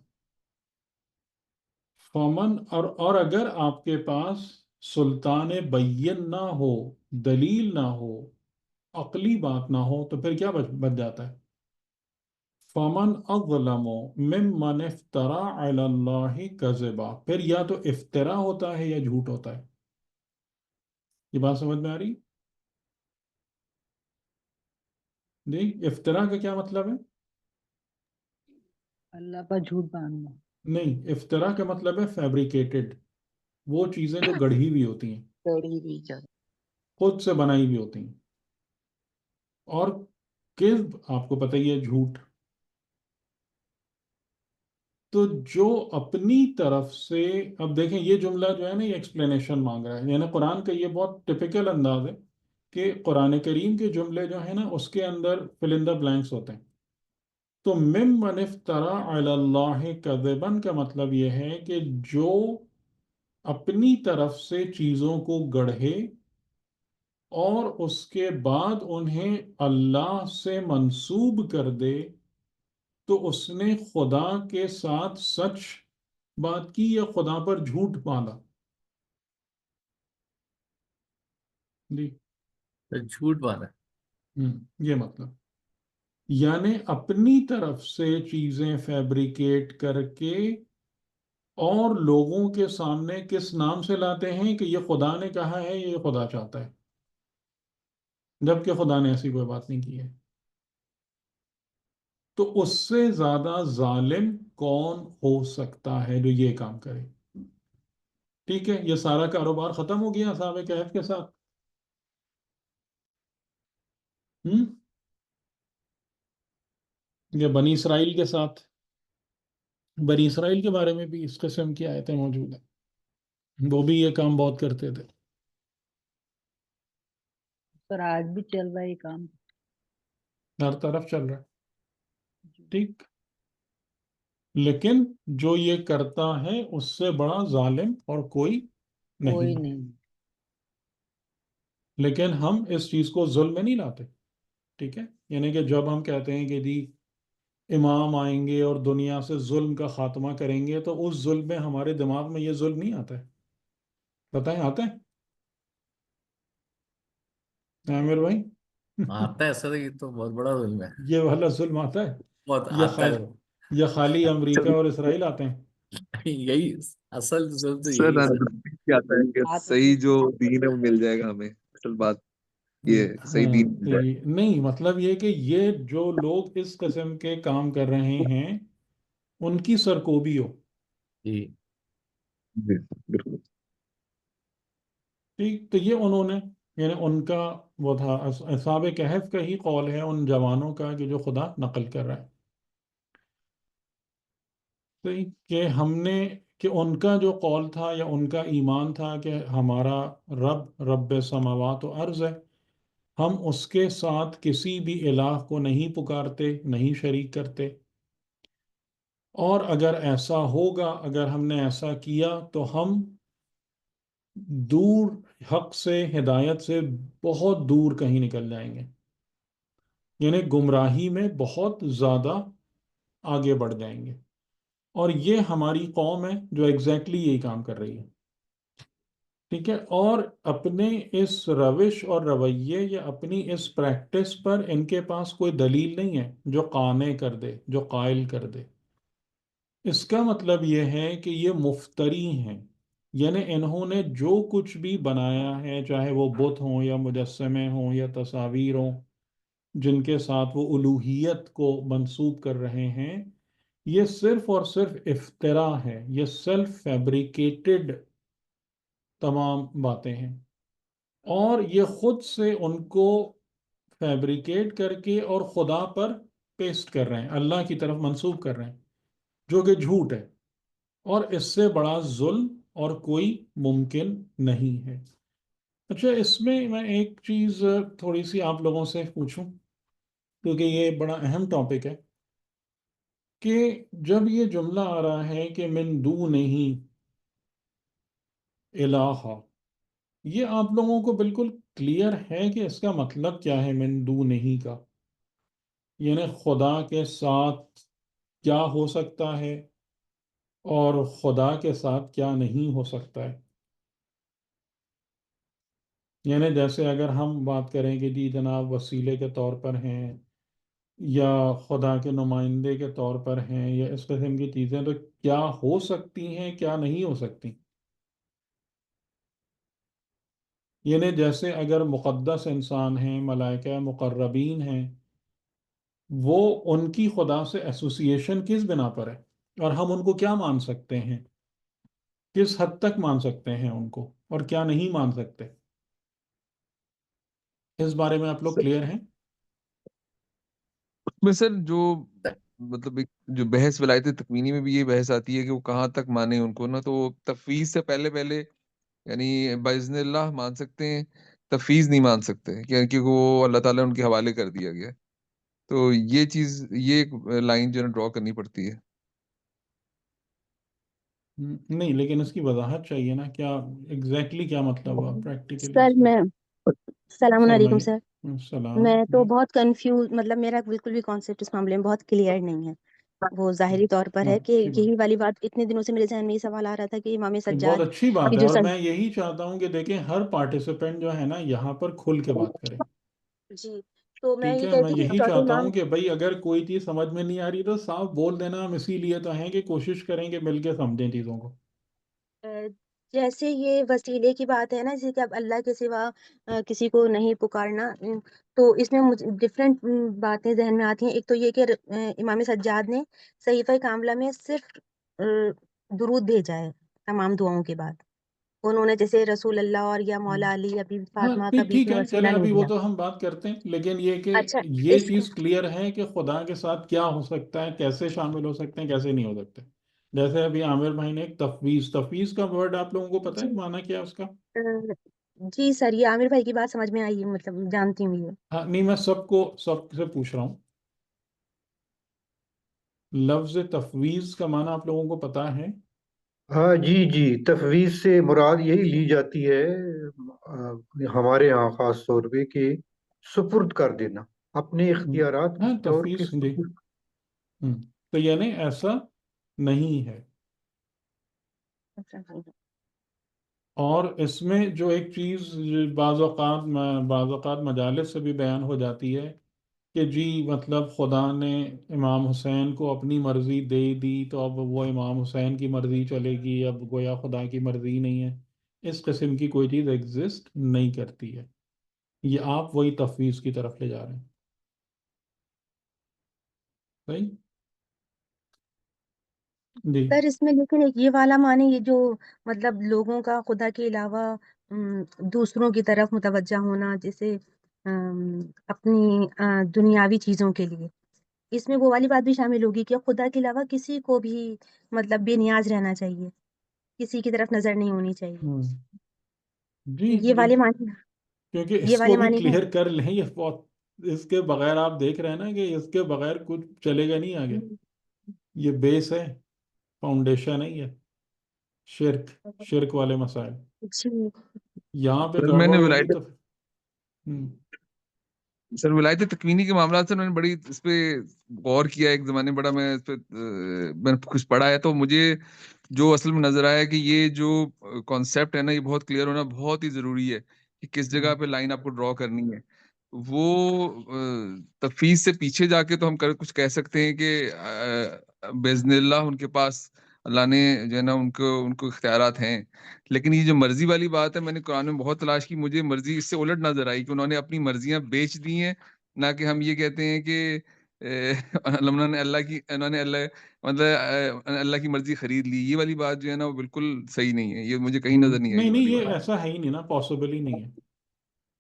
فمن، اور اگر آپ کے پاس سلطان بین نہ ہو، دلیل نہ ہو، عقلی بات نہ ہو، تو پھر کیا بچ جاتا ہے؟ فمن اظلم ممن افترا علی اللہ کذبا، پھر یا تو افترا ہوتا ہے یا جھوٹ ہوتا ہے. یہ بات سمجھ میں آ رہی؟ جی، افترا کا کیا مطلب ہے؟ اللہ پر جھوٹ باندھنا. نہیں، افترا کا مطلب ہے فیبریکیٹڈ، وہ چیزیں جو گڑھی ہوئی ہوتی ہیں، کڑی بھی جانا. خود سے بنائی ہوئی ہوتی ہیں. اور کذب آپ کو پتہ ہی ہے، جھوٹ. تو جو اپنی طرف سے، اب دیکھیں یہ جملہ جو ہے نا یہ ایکسپلینیشن مانگ رہا ہے، یعنی قرآن کا یہ بہت ٹپیکل انداز ہے کہ قرآن کریم کے جملے جو ہیں نا اس کے اندر فل ان دا بلینکس ہوتے ہیں. تو ممن افترا علی اللہ کذبا کا مطلب یہ ہے کہ جو اپنی طرف سے چیزوں کو گڑھے اور اس کے بعد انہیں اللہ سے منسوب کر دے، تو اس نے خدا کے ساتھ سچ بات کی یا خدا پر جھوٹ باندھا. جی. جھوٹ باندھا. یہ مطلب، یعنی اپنی طرف سے چیزیں فیبریکیٹ کر کے اور لوگوں کے سامنے کس نام سے لاتے ہیں کہ یہ خدا نے کہا ہے، یہ خدا چاہتا ہے، جبکہ خدا نے ایسی کوئی بات نہیں کی ہے. تو اس سے زیادہ ظالم کون ہو سکتا ہے جو یہ کام کرے؟ ٹھیک ہے، یہ سارا کاروبار ختم ہو گیا اصحاب کہف کے ساتھ. یہ بنی اسرائیل کے ساتھ، بنی اسرائیل کے بارے میں بھی اس قسم کی آیتیں موجود ہیں، وہ بھی یہ کام بہت کرتے تھے. پر آج بھی چل رہا ہے یہ کام. ہر طرف چل رہا ہے. ٹھیک، لیکن جو یہ کرتا ہے اس سے بڑا ظالم اور کوئی کوئی نہیں. نہیں. لیکن ہم اس چیز کو ظلم میں نہیں لاتے. ٹھیک ہے، یعنی کہ جب ہم کہتے ہیں کہ جی امام آئیں گے اور دنیا سے ظلم کا خاتمہ کریں گے، تو اس ظلم میں ہمارے دماغ میں یہ ظلم نہیں آتا ہے. بتائیں آتا ہے عامر بھائی؟ آتا ہے سر، یہ تو بہت بڑا ظلم ہے. یہ والا ظلم آتا ہے؟ بہت یا آتا خالی، ہے. یا خالی امریکہ اور اسرائیل آتے ہیں؟ یہی اصل ظلم تو سر یہی ہے سر. کیا آتا ہے کہ آتا صحیح ہے. جو دین ہے وہ مل جائے گا ہمیں. اصل بات یہ ہے، صحیح ہاں، دین مل جائے. نہیں، مطلب یہ کہ یہ جو لوگ اس قسم کے کام کر رہے ہیں ان کی سرکوبی ہو. جی جی بالکل. ٹھیک، تو یہ انہوں نے، یعنی ان کا وہ تھا اصحاب کہف کا ہی قول ہے ان جوانوں کا کہ جو خدا نقل کر رہا ہے. صحیح، کہ ہم نے، کہ ان کا جو قول تھا یا ان کا ایمان تھا کہ ہمارا رب سماوات و ارض ہے، ہم اس کے ساتھ کسی بھی الہ کو نہیں پکارتے، نہیں شریک کرتے. اور اگر ایسا ہوگا، اگر ہم نے ایسا کیا تو ہم دور، حق سے، ہدایت سے بہت دور کہیں نکل جائیں گے، یعنی گمراہی میں بہت زیادہ آگے بڑھ جائیں گے. اور یہ ہماری قوم ہے جو ایگزیکٹلی یہی کام کر رہی ہے. ٹھیک ہے، اور اپنے اس روش اور رویے یا اپنی اس پریکٹس پر ان کے پاس کوئی دلیل نہیں ہے جو قانع کر دے، جو قائل کر دے. اس کا مطلب یہ ہے کہ یہ مفتری ہیں، یعنی انہوں نے جو کچھ بھی بنایا ہے، چاہے وہ بت ہوں یا مجسمے ہوں یا تصاویر ہوں جن کے ساتھ وہ الوہیت کو منسوب کر رہے ہیں، یہ صرف اور صرف افترا ہے، یہ سیلف فیبریکیٹڈ تمام باتیں ہیں. اور یہ خود سے ان کو فیبریکیٹ کر کے اور خدا پر پیسٹ کر رہے ہیں، اللہ کی طرف منسوب کر رہے ہیں، جو کہ جھوٹ ہے. اور اس سے بڑا ظلم اور کوئی ممکن نہیں ہے. اچھا، اس میں ایک چیز تھوڑی سی آپ لوگوں سے پوچھوں، کیونکہ یہ بڑا اہم ٹاپک ہے، کہ جب یہ جملہ آ رہا ہے کہ من دونہ الہ، یہ آپ لوگوں کو بالکل کلیئر ہے کہ اس کا مطلب کیا ہے من دونہ کا؟ یعنی خدا کے ساتھ کیا ہو سکتا ہے اور خدا کے ساتھ کیا نہیں ہو سکتا ہے؟ یعنی جیسے اگر ہم بات کریں کہ جی جناب وسیلے کے طور پر ہیں یا خدا کے نمائندے کے طور پر ہیں یا اس قسم کی چیزیں، تو کیا ہو سکتی ہیں، کیا نہیں ہو سکتی؟ یعنی جیسے اگر مقدس انسان ہیں، ملائکہ مقربین ہیں، وہ ان کی خدا سے ایسوسیشن کس بنا پر ہے، اور ہم ان کو کیا مان سکتے ہیں، کس حد تک مان سکتے ہیں ان کو، اور کیا نہیں مان سکتے؟ اس بارے میں آپ لوگ کلیئر ہیں؟ اس میں سر جو مطلب ایک جو بحث ولایت تکوینی میں بھی یہ بحث آتی ہے کہ وہ کہاں تک مانے ان کو نا، تو تفویض سے پہلے یعنی باذن اللہ مان سکتے ہیں، تفویض نہیں مان سکتے کیونکہ وہ اللہ تعالیٰ نے ان کے حوالے کر دیا گیا ہے. تو یہ چیز، یہ ایک لائن جو ہے ڈرا کرنی پڑتی ہے. نہیں، لیکن اس کی وضاحت چاہیے نا، کیا ایگزیکٹلی کیا مطلب ہوا پریکٹیکلی سر اس کا؟ میں السلام علیکم فرمائیے. سر. السلام میں تو جی. بہت کنفیوز، مطلب میرا بالکل بھی کانسیپٹ اس معاملے میں بہت کلیئر نہیں ہے. وہ ظاہری طور پر ہے کہ اچھی بات، یہی والی بات اتنے دنوں سے میرے ذہن میں یہ سوال آ رہا تھا کہ امام ایک بہت سجاد اچھی بات کی ہے، جو اور میں یہی چاہتا ہوں کہ دیکھیں ہر پارٹیسپینٹ جو ہے نا یہاں پر کھل کے بات کرے. جی، تو میں ٹھیک یہ ہے، میں کہتی ہوں یہی کیونکہ چاہتا امام ہوں کہ بھائی اگر کوئی چیز سمجھ میں نہیں آ رہی تو صاف بول دینا. ہم اسی لیے تو ہیں کہ کوشش کریں کہ مل کے سمجھیں چیزوں کو. جیسے یہ وسیلے کی بات ہے نا، جیسے کہ اب اللہ کے سوا کسی کو نہیں پکارنا، تو اس میں مجھے ڈفرینٹ باتیں ذہن میں آتی ہیں. ایک تو یہ کہ امام سجاد نے صحیفہ کاملہ میں صرف درود بھیجا ہے تمام دعاؤں کے بعد. انہوں نے جیسے رسول اللہ اور یا مولا علی یا بی بی ہاں فاطمہ کا ٹھیک بیچ ٹھیک میں ہے، وسیلہ چلیں نہیں ابھی وہ دیا. تو ہم بات کرتے ہیں، لیکن یہ کہ اچھا، یہ اس چیز کلیئر ہے کہ خدا کے ساتھ کیا ہو سکتا ہے، کیسے شامل ہو سکتے ہیں، کیسے نہیں ہو سکتے. جیسے ابھی عامر بھائی نے ایک تفویض کا ورڈ آپ لوگوں کو پتہ جی ہے معنی کیا ہے اس کا؟ جی سر، یہ عامر بھائی کی بات سمجھ میں آئی، مطلب جانتی ہوں یہ. ہاں نہیں، میں سب سے پوچھ رہا ہوں، لفظ تفویض کا معنی آپ لوگوں کو پتہ ہے؟ ہاں جی جی، تفویض سے مراد یہی لی جاتی ہے ہمارے ہاں خاص طور پہ کہ سپرد کر دینا، اپنے اختیارات ہاں کسی اور کے تفویض جی. سپرد. تو یعنی ایسا نہیں ہے. اور اس میں جو ایک چیز بعض اوقات مجالس سے بھی بیان ہو جاتی ہے کہ جی مطلب خدا نے امام حسین کو اپنی مرضی دے دی تو اب وہ امام حسین کی مرضی چلے گی، اب گویا خدا کی مرضی نہیں ہے. اس قسم کی کوئی چیز ایگزسٹ نہیں کرتی ہے. یہ آپ وہی تفویض کی طرف لے جا رہے ہیں. صحیح. جی سر اس میں لیکن ایک یہ والا معنی، یہ جو مطلب لوگوں کا خدا کے علاوہ دوسروں کی طرف متوجہ ہونا، جیسے اپنی دنیاوی چیزوں کے لیے، اس میں وہ والی بات بھی شامل ہوگی کہ خدا کے علاوہ کسی کو بھی مطلب بے نیاز رہنا چاہیے، کسی کی طرف نظر نہیں ہونی چاہیے، ہوں، جی یہ جی، والے معنی، کیونکہ یہ اس کو والے بھی معنی ہیں۔ کلیئر کر لیں، یہ بہت، اس کے بغیر آپ دیکھ رہے ہیں نا کہ اس کے بغیر کچھ چلے گا نہیں آگے. یہ بیس ہے، فاؤنڈیشن ہے، یہ شرک والے مسائل جی یہاں پہ سر میں نے گڑبڑ ہوگی تو سر ولایت تکوینی کے معاملات سے میں نے بڑی اس پہ غور کیا ایک زمانے، بڑا میں اس پہ میں نے کچھ پڑھا ہے، تو مجھے جو اصل میں نظر آیا کہ یہ جو کانسیپٹ ہے نا، یہ بہت کلیئر ہونا بہت ہی ضروری ہے کہ کس جگہ پہ لائن آپ کو ڈرا کرنی ہے. وہ تفویض سے پیچھے جا کے تو ہم کچھ کہہ سکتے ہیں کہ باذن اللہ ان کے پاس اللہ نے جو ہے نا ان کو اختیارات ہیں، لیکن یہ جو مرضی والی بات ہے، میں نے قرآن میں بہت تلاش کی، مجھے مرضی اس سے الٹ نظر آئی کہ انہوں نے اپنی مرضیاں بیچ دی ہیں. نہ کہ ہم یہ کہتے ہیں کہ انہوں نے اللہ مطلب اللہ کی مرضی خرید لی، یہ والی بات جو ہے نا وہ بالکل صحیح نہیں ہے، یہ مجھے کہیں نظر نہیں آئی نہیں یہ نہیں، والی یہ بات. ایسا ہے ہی نہیں نا، پاسبل ہی نہیں ہے،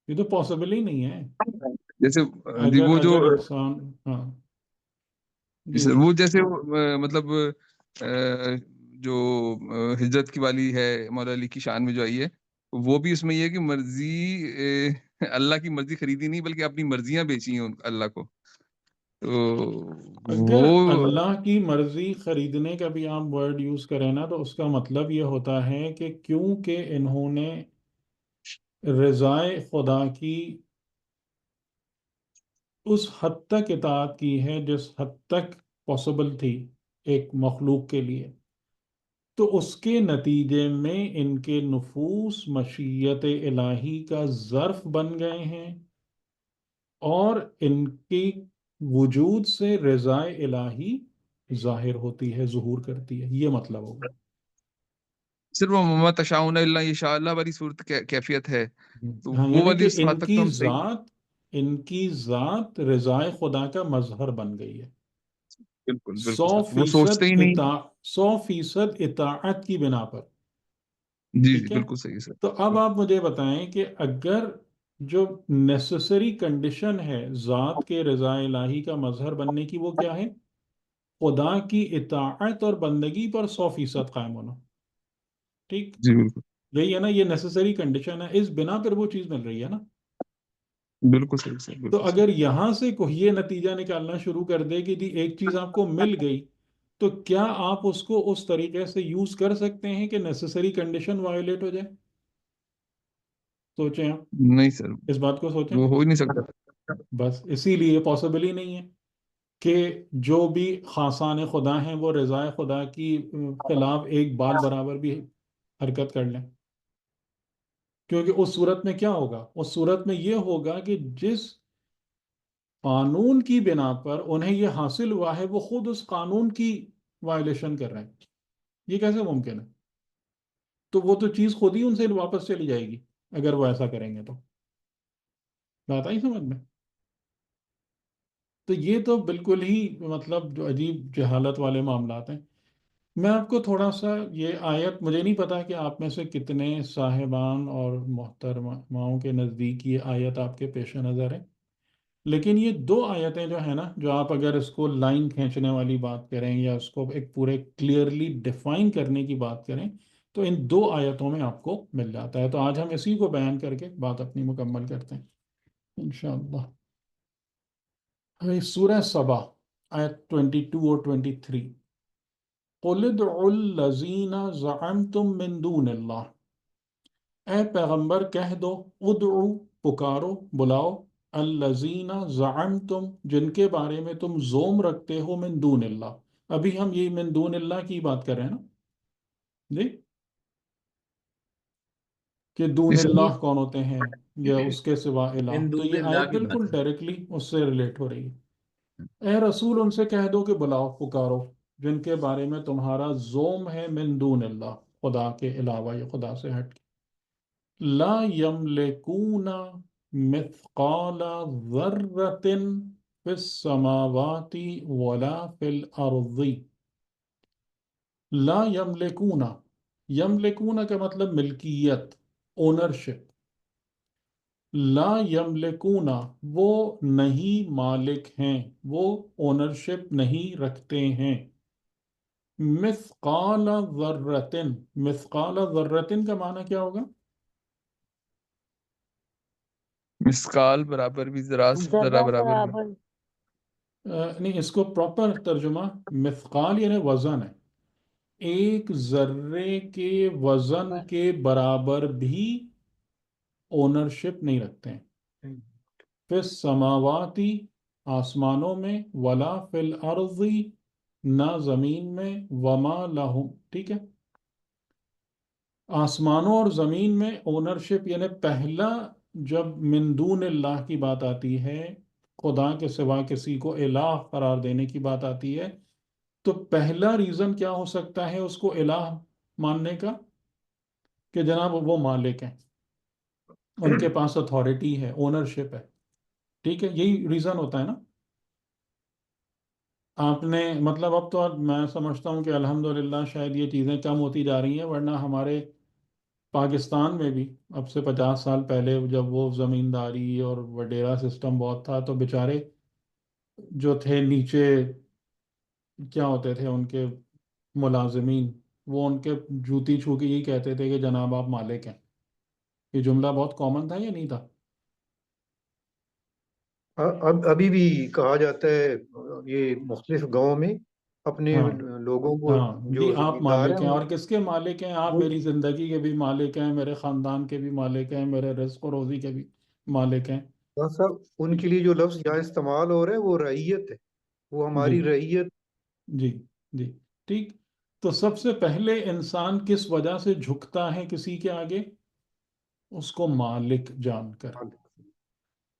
یہ تو پاسبل ہی نہیں ہے. جیسے جی اگر وہ جو اگر انسان، ہاں جی جی سر، جی، وہ جیسے مطلب جو ہجرت کی والی ہے مولا علی کی شان میں جو آئی ہے، وہ بھی اس میں یہ ہے کہ مرضی اللہ کی مرضی خریدی نہیں بلکہ اپنی مرضیاں بیچی ہیں اللہ کو. تو اگر وہ اللہ کی مرضی خریدنے کا بھی آپ ورڈ یوز کریں نا تو اس کا مطلب یہ ہوتا ہے کہ کیونکہ انہوں نے رضائے خدا کی اس حد تک اطاعت کی ہے جس حد تک پاسبل تھی ایک مخلوق کے لیے، تو اس کے نتیجے میں ان کے نفوس مشیت الہی کا ظرف بن گئے ہیں، اور ان کی وجود سے رضا الہی ظاہر ہوتی ہے، ظہور کرتی ہے، یہ مطلب ہوگا. صرف وما تشاؤون الا ان شاء اللہ والی صورت کیفیت ہے، تو ہاں، وہ یعنی والی کہ اس حد تک تو ہم صحیح. ان کی ذات رضا خدا کا مظہر بن گئی ہے. بالکل بالکل سو سر، وہ فیصد سوچتے ہی نہیں. 100% اطاعت کی بنا پر. جی جی ٹھیک ہے، بالکل صحیح سر. تو اب آپ مجھے بتائیں کہ اگر جو نیسسری کنڈیشن ہے ذات کے رضا الہی کا مظہر بننے کی، وہ کیا ہے؟ خدا کی اطاعت اور بندگی پر 100% قائم ہونا. ٹھیک، جی بالکل یہی ہے نا، یہ نیسسری کنڈیشن ہے، اس بنا پر وہ چیز مل رہی ہے نا. بالکل صحیح سر، تو بالکل صحیح. اگر یہاں سے کوئی یہ نتیجہ نکالنا شروع کر دے کہ جی ایک چیز آپ کو مل گئی، تو کیا آپ اس کو اس طریقے سے یوز کر سکتے ہیں کہ نیسسری کنڈیشن وائلیٹ ہو جائے؟ سوچیں آپ نہیں سر، اس بات کو، سوچیں. وہ ہو ہی نہیں سکتا. بس اسی لیے پاسبل ہی نہیں ہے کہ جو بھی خاصان خدا ہیں وہ رضائے خدا کی خلاف ایک بال برابر بھی حرکت کر لیں. کیونکہ اس صورت میں کیا ہوگا؟ اس صورت میں یہ ہوگا کہ جس قانون کی بنا پر انہیں یہ حاصل ہوا ہے، وہ خود اس قانون کی وائلیشن کر رہے ہیں. یہ کیسے ممکن ہے؟ تو وہ تو چیز خود ہی ان سے واپس چلی جائے گی اگر وہ ایسا کریں گے. تو بات آئی سمجھ میں؟ تو یہ تو بالکل ہی مطلب جو عجیب جہالت والے معاملات ہیں. میں آپ کو تھوڑا سا یہ آیت، مجھے نہیں پتا کہ آپ میں سے کتنے صاحبان اور محترماؤں کے نزدیک یہ آیت آپ کے پیش نظر ہے، لیکن یہ دو آیتیں جو ہیں نا، جو آپ اگر اس کو لائن کھینچنے والی بات کریں یا اس کو ایک پورے کلیئرلی ڈیفائن کرنے کی بات کریں، تو ان دو آیتوں میں آپ کو مل جاتا ہے. تو آج ہم اسی کو بیان کر کے بات اپنی مکمل کرتے ہیں انشاءاللہ. سورہ سبا، آیت 22 اور 23. قُلِ ادْعُوا الَّذِينَ زَعَمْتُم مِّن دُونِ اللَّهِ، اے پیغمبر کہہ دو، ادعو پکارو، بلاؤ، الذین زعمتم جن کے بارے میں تم زوم رکھتے ہو، من دون اللہ. ابھی ہم یہ من دون اللہ کی بات کر رہے ہیں نا جی، کہ جی دون سر، اللہ کون ہوتے ہیں یا اس کے سوا الہ. من تو دون یہ اللہ آیت کی بات بالکل ہے. ڈائریکٹلی اس سے ریلیٹ ہو رہی ہے. اے رسول ان سے کہہ دو کہ بلاؤ پکارو جن کے بارے میں تمہارا زوم ہے، من دون اللہ خدا کے علاوہ یا خدا سے ہٹ کے. لا یملکون مثقال ذرۃ فی السماوات ولا فی الارض. لا یملکونا، یملکونا کا مطلب ملکیت، اونرشپ. لا یملکونا وہ نہیں مالک ہیں، وہ اونرشپ نہیں رکھتے ہیں. مثقال ذرتن، مثقال ذرتن کا معنی کیا ہوگا؟ مسقال برابر بھی ذرا ذرا ذرہ برابر بھی. برابر نہیں، اس کو پراپر ترجمہ مثقال یعنی وزن ہے. ایک ذرے کے وزن کے برابر بھی اونرشپ نہیں رکھتے ہیں. فی السماواتی آسمانوں میں، ولا فی الارض نہ زمین میں، وما لہم، ٹھیک ہے. آسمانوں اور زمین میں اونرشپ یعنی پہلا جب من دون اللہ کی بات آتی ہے، خدا کے سوا کسی کو الہ قرار دینے کی بات آتی ہے، تو پہلا ریزن کیا ہو سکتا ہے اس کو الہ ماننے کا؟ کہ جناب وہ مالک ہیں، ان کے پاس اتھارٹی ہے، اونرشپ ہے. ٹھیک ہے، یہی ریزن ہوتا ہے نا. آپ نے مطلب اب تو میں سمجھتا ہوں کہ الحمدللہ شاید یہ چیزیں کم ہوتی جا رہی ہیں، ورنہ ہمارے پاکستان میں بھی اب سے 50 سال پہلے جب وہ زمینداری اور وڈیرا سسٹم بہت تھا، تو بیچارے جو تھے نیچے کیا ہوتے تھے ان کے ملازمین، وہ ان کے جوتی چھو کے یہی کہتے تھے کہ جناب آپ مالک ہیں. یہ جملہ بہت کامن تھا یا نہیں تھا؟ ابھی بھی کہا جاتا ہے یہ مختلف گاؤں میں اپنے ہاں لوگوں کو، ہاں جی، جو آپ زمیندار مالک ہیں ہیں. اور کس کے مالک ہیں آپ؟ وہ میری زندگی کے بھی مالک ہیں، میرے خاندان کے بھی مالک ہیں، میرے رزق و روزی کے بھی مالک ہیں. صاحب ان کے لیے جو لفظ یہاں استعمال ہو رہا ہے وہ رعیت ہے، وہ جی ہماری رعیت. جی جی، ٹھیک. تو سب سے پہلے انسان کس وجہ سے جھکتا ہے کسی کے آگے؟ اس کو مالک جان کر.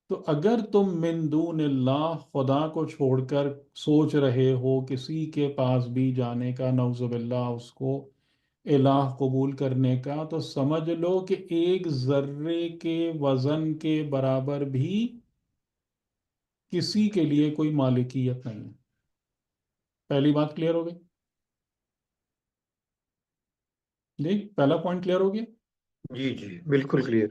تو اگر تم من دون اللہ خدا کو چھوڑ کر سوچ رہے ہو کسی کے پاس بھی جانے کا، نعوذ باللہ اس کو الہ قبول کرنے کا، تو سمجھ لو کہ ایک ذرے کے وزن کے برابر بھی کسی کے لیے کوئی مالکیت نہیں ہے. پہلی بات کلیئر ہو گئی؟ جی، پہلا پوائنٹ کلیئر ہو گیا. جی جی بالکل کلیئر.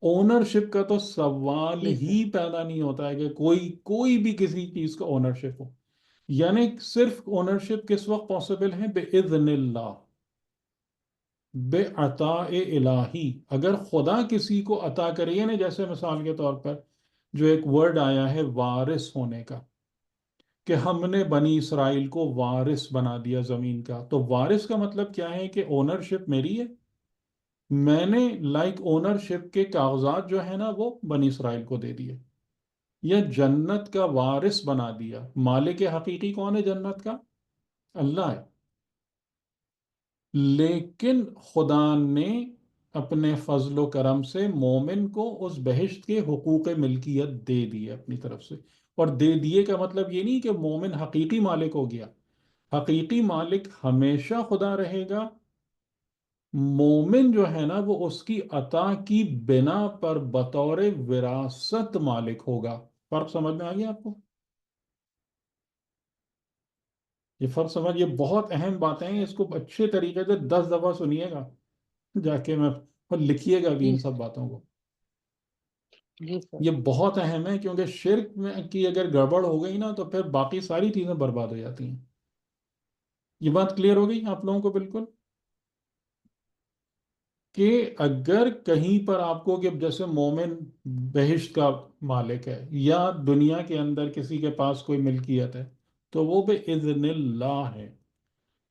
اونرشپ کا تو سوال جی ہی سر پیدا نہیں ہوتا ہے کہ کوئی بھی کسی چیز کا اونرشپ ہو. یعنی صرف اونرشپ کس وقت پاسبل ہے؟ بِإِذْنِ اللہ، بے عطاء الہی. اگر خدا کسی کو عطا کرے، یعنی جیسے مثال کے طور پر جو ایک ورڈ آیا ہے وارث ہونے کا، کہ ہم نے بنی اسرائیل کو وارث بنا دیا زمین کا، تو وارث کا مطلب کیا ہے؟ کہ اونرشپ میری ہے. میں نے لائک اونرشپ کے کاغذات جو ہے نا وہ بنی اسرائیل کو دے دیے. یا جنت کا وارث بنا دیا. مالک حقیقی کون ہے جنت کا؟ اللہ ہے. لیکن خدا نے اپنے فضل و کرم سے مومن کو اس بہشت کے حقوق ملکیت دے دیے اپنی طرف سے. اور دے دیے کا مطلب یہ نہیں کہ مومن حقیقی مالک ہو گیا. حقیقی مالک ہمیشہ خدا رہے گا. مومن جو ہے نا وہ اس کی عطا کی بنا پر بطور وراثت مالک ہوگا. فرق سمجھ میں آ گیا آپ کو؟ یہ فرق سمجھ، یہ بہت اہم باتیں ہیں، اس کو اچھے طریقے سے 10 دفعہ سنیے گا جا کے، میں اور لکھیے گا بھی جی ان سب باتوں کو. جی سر یہ بہت اہم ہے، کیونکہ شرک میں کی اگر گڑبڑ ہو گئی نا تو پھر باقی ساری چیزیں برباد ہو جاتی ہیں. یہ بات کلیئر ہو گئی آپ لوگوں کو بالکل؟ کہ اگر کہیں پر آپ کو کہ جیسے مومن بہشت کا مالک ہے یا دنیا کے اندر کسی کے پاس کوئی ملکیت ہے، تو وہ بِإِذْنِ اللہ ہے.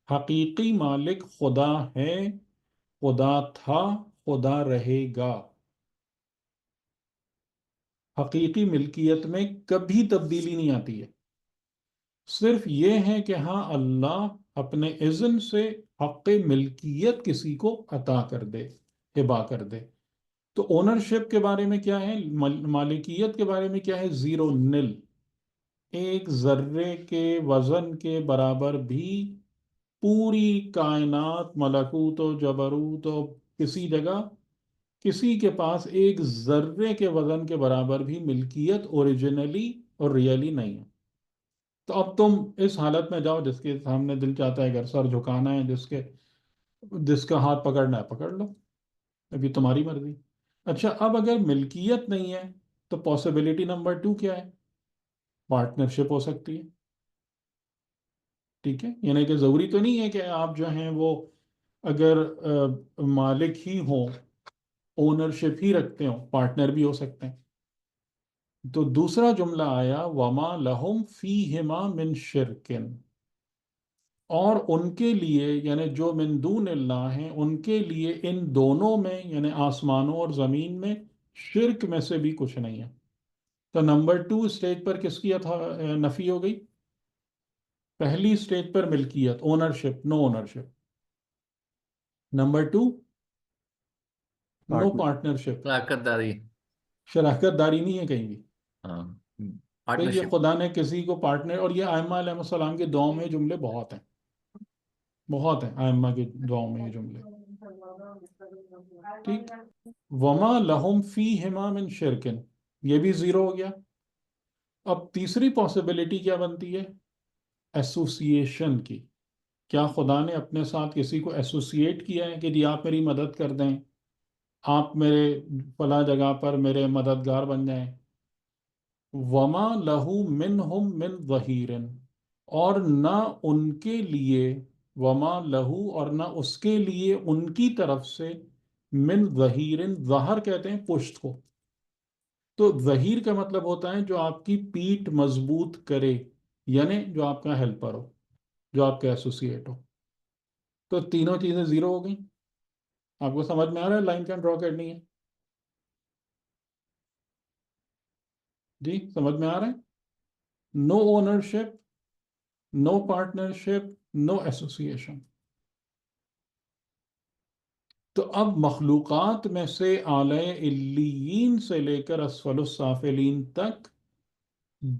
حقیقی مالک خدا ہے، خدا تھا، خدا رہے گا. حقیقی ملکیت میں کبھی تبدیلی نہیں آتی ہے. صرف یہ ہے کہ ہاں اللہ اپنے اذن سے حق ملکیت کسی کو عطا کر دے، ہبا کر دے. تو اونرشپ کے بارے میں کیا ہے؟ مالکیت کے بارے میں کیا ہے؟ زیرو، نل. ایک ذرے کے وزن کے برابر بھی پوری کائنات، ملکوت و جبروت و کسی جگہ کسی کے پاس ایک ذرے کے وزن کے برابر بھی ملکیت اوریجنلی اور ریئلی نہیں ہے. تو اب تم اس حالت میں جاؤ جس کے سامنے دل چاہتا ہے اگر سر جھکانا ہے، جس کا ہاتھ پکڑنا ہے پکڑ لو، ابھی تمہاری مرضی۔ اچھا اب اگر ملکیت نہیں ہے تو پاسبلٹی نمبر 2 کیا ہے؟ پارٹنرشپ ہو سکتی ہے، ٹھیک ہے، یعنی کہ ضروری تو نہیں ہے کہ آپ جو ہیں وہ اگر مالک ہی ہوں، اونرشپ ہی رکھتے ہوں، پارٹنر بھی ہو سکتے ہیں۔ تو دوسرا جملہ آیا وما لہم فیہما من شرکن، اور ان کے لیے یعنی جو من دون اللہ ہیں ان کے لیے ان دونوں میں یعنی آسمانوں اور زمین میں شرک میں سے بھی کچھ نہیں ہے۔ تو نمبر 2 اسٹیج پر کس کی نفی ہو گئی؟ پہلی اسٹیج پر ملکیت، اونرشپ، نو اونرشپ۔ نمبر 2 نو پارٹنرشپ، شراکت داری، شراکت داری نہیں ہے کہیں بھی۔ ہاں تو یہ پارٹنرشپ۔ خدا نے کسی کو پارٹنر، اور یہ ائمہ علیہ السلام کے دعاؤں میں جملے بہت ہیں، بہت ہیں ائمہ کی دعاؤں میں یہ جملے، ٹھیک۔ وما لہم فیہما من شرکن، یہ بھی زیرو ہو گیا۔ اب تیسری پاسبلٹی کیا بنتی ہے؟ ایسوسیشن کی۔ کیا خدا نے اپنے ساتھ کسی کو ایسوسیٹ کیا ہے کہ جی آپ میری مدد کر دیں، آپ میرے فلاں جگہ پر میرے مددگار بن جائیں؟ وما لہو منہم من ظہیر، اور نہ ان کے لیے، وما لہو اور نہ اس کے لیے ان کی طرف سے، من ظہیر، ظہر کہتے ہیں پشت کو، تو ظہیر کا مطلب ہوتا ہے جو آپ کی پیٹھ مضبوط کرے، یعنی جو آپ کا ہیلپر ہو، جو آپ کا ایسوسیٹ ہو۔ تو تینوں چیزیں زیرو ہو گئیں۔ آپ کو سمجھ میں آ رہا ہے لائن کیا ڈرا کرنی ہے؟ جی سمجھ میں آ رہا ہے؟ نو اونرشپ، نو پارٹنرشپ، نو ایسوسیشن۔ تو اب مخلوقات میں سے اعلی علیین سے لے کر اسفل السافلین تک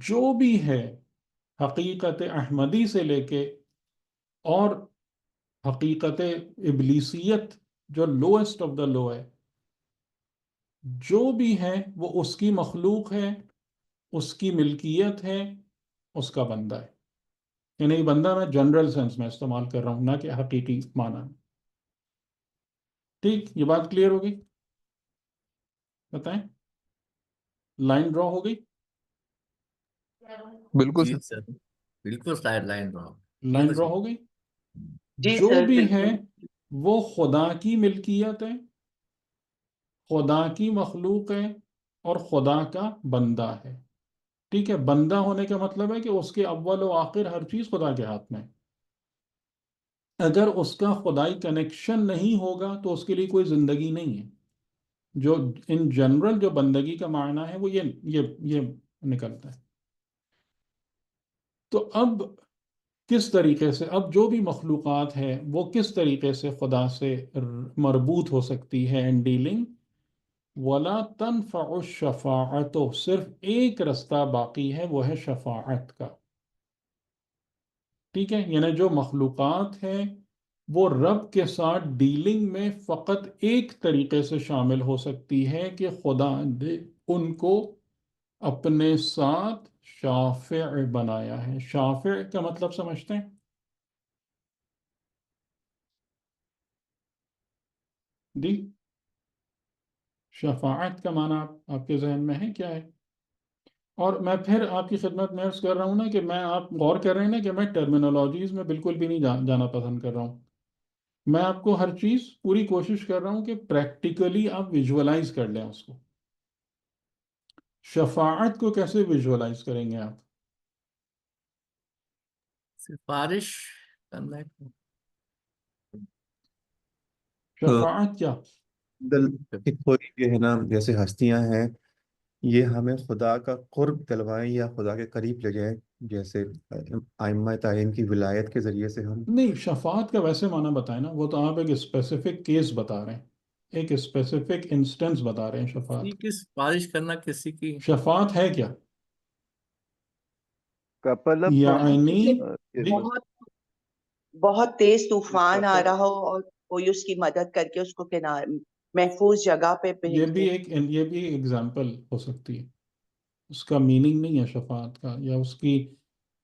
جو بھی ہے، حقیقت احمدی سے لے کے اور حقیقت ابلیسیت جو لوئسٹ آف دا لو ہے، جو بھی ہے وہ اس کی مخلوق ہے، اس کی ملکیت ہے، اس کا بندہ ہے۔ یعنی بندہ میں جنرل سینس میں استعمال کر رہا ہوں، نہ کہ حقیقی معنی میں۔ ٹھیک، یہ بات کلیئر ہوگی؟ بتائیں، لائن ڈرا ہو گئی؟ بالکل جی سر۔ سر، بالکل سائڈ لائن رہا، لائن بالکل ڈرا صحیح۔ ہو گئی؟ جی جو سر بھی ہے بالکل۔ وہ خدا کی ملکیت ہے، خدا کی مخلوق ہے، اور خدا کا بندہ ہے۔ ٹھیک ہے، بندہ ہونے کا مطلب ہے کہ اس کے اول و آخر ہر چیز خدا کے ہاتھ میں ہے۔ اگر اس کا خدائی کنیکشن نہیں ہوگا تو اس کے لیے کوئی زندگی نہیں ہے۔ جو ان جنرل جو بندگی کا معنی ہے وہ یہ نکلتا ہے۔ تو اب کس طریقے سے، اب جو بھی مخلوقات ہے وہ کس طریقے سے خدا سے مربوط ہو سکتی ہے ان ڈیلنگ؟ ولا تنفع الشفاعت، صرف ایک رستہ باقی ہے، وہ ہے شفاعت کا۔ ٹھیک ہے، یعنی جو مخلوقات ہیں وہ رب کے ساتھ ڈیلنگ میں فقط ایک طریقے سے شامل ہو سکتی ہے کہ خدا نے ان کو اپنے ساتھ شافع بنایا ہے۔ شافع کا مطلب سمجھتے ہیں؟ دی شفاعت کا معنی آپ کے ذہن میں ہے کیا ہے؟ اور میں پھر آپ کی خدمت میں عرض کر رہا ہوں نا کہ میں، آپ غور کر رہے ہیں نا کہ میں ٹرمینالوجیز میں بالکل بھی نہیں جانا پسند کر رہا ہوں۔ میں آپ کو ہر چیز پوری کوشش کر رہا ہوں کہ پریکٹیکلی آپ ویژولائز کر لیں اس کو۔ شفاعت کو کیسے ویژولائز کریں گے آپ؟ سفارش کرنا ہے۔ شفاعت کیا؟ دل کہ کوئی جو ہے نا جیسے ہستیاں ہیں یہ ہمیں خدا کا قرب دلوائیں یا خدا کے قریب لے جائیں، جیسے ائمہ تعین کی ولایت کے ذریعے سے ہم۔ نہیں، شفاعت کا ویسے معنی بتائیں نا، وہ تو آپ ایک اسپیسیفک کیس بتا رہے ہیں، ایک اسپیسیفک انسٹنس بتا رہے ہیں شفاعت کسی کی سفارش کرنا، کسی کی۔ شفاعت ہے کیا؟ couple of یعنی جی بہت بہت تیز طوفان آ رہا ہو اور کوئی اس کی مدد کر کے اس کو محفوظ جگہ پہ یہ بھیج بھی دے۔ یہ بھی ایگزامپل ہو سکتی ہے، اس کا میننگ نہیں ہے شفاعت کا، یا اس کی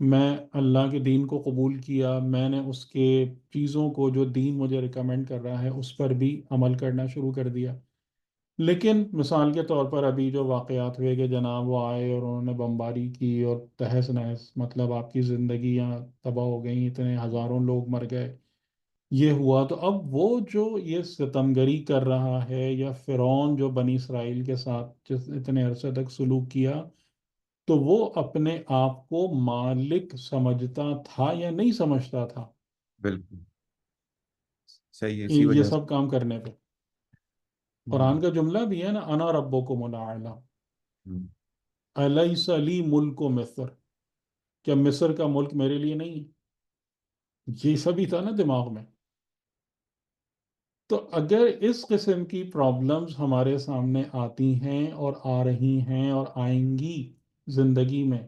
میں اللہ کے دین کو قبول کیا، میں نے اس کے چیزوں کو جو دین مجھے ریکمینڈ کر رہا ہے اس پر بھی عمل کرنا شروع کر دیا. لیکن مثال کے طور پر ابھی جو واقعات ہوئے کہ جناب وہ آئے اور انہوں نے بمباری کی اور تہس نہس، مطلب آپ کی زندگیاں تباہ ہو گئیں، اتنے ہزاروں لوگ مر گئے، یہ ہوا. تو اب وہ جو یہ ستمگری کر رہا ہے، یا فرعون جو بنی اسرائیل کے ساتھ جس اتنے عرصے تک سلوک کیا، تو وہ اپنے آپ کو مالک سمجھتا تھا یا نہیں سمجھتا تھا بالکل صحیح ہے، اسی یہ وجہ سے سب کام کرنے پہ؟ قرآن کا جملہ بھی ہے نا، انا ربکم الاعلی ہم، الیس لی ملک مصر، کیا مصر کا ملک میرے لیے نہیں ہے؟ یہ سبھی تھا نا دماغ میں. تو اگر اس قسم کی پرابلمز ہمارے سامنے آتی ہیں اور آ رہی ہیں اور آئیں گی زندگی میں،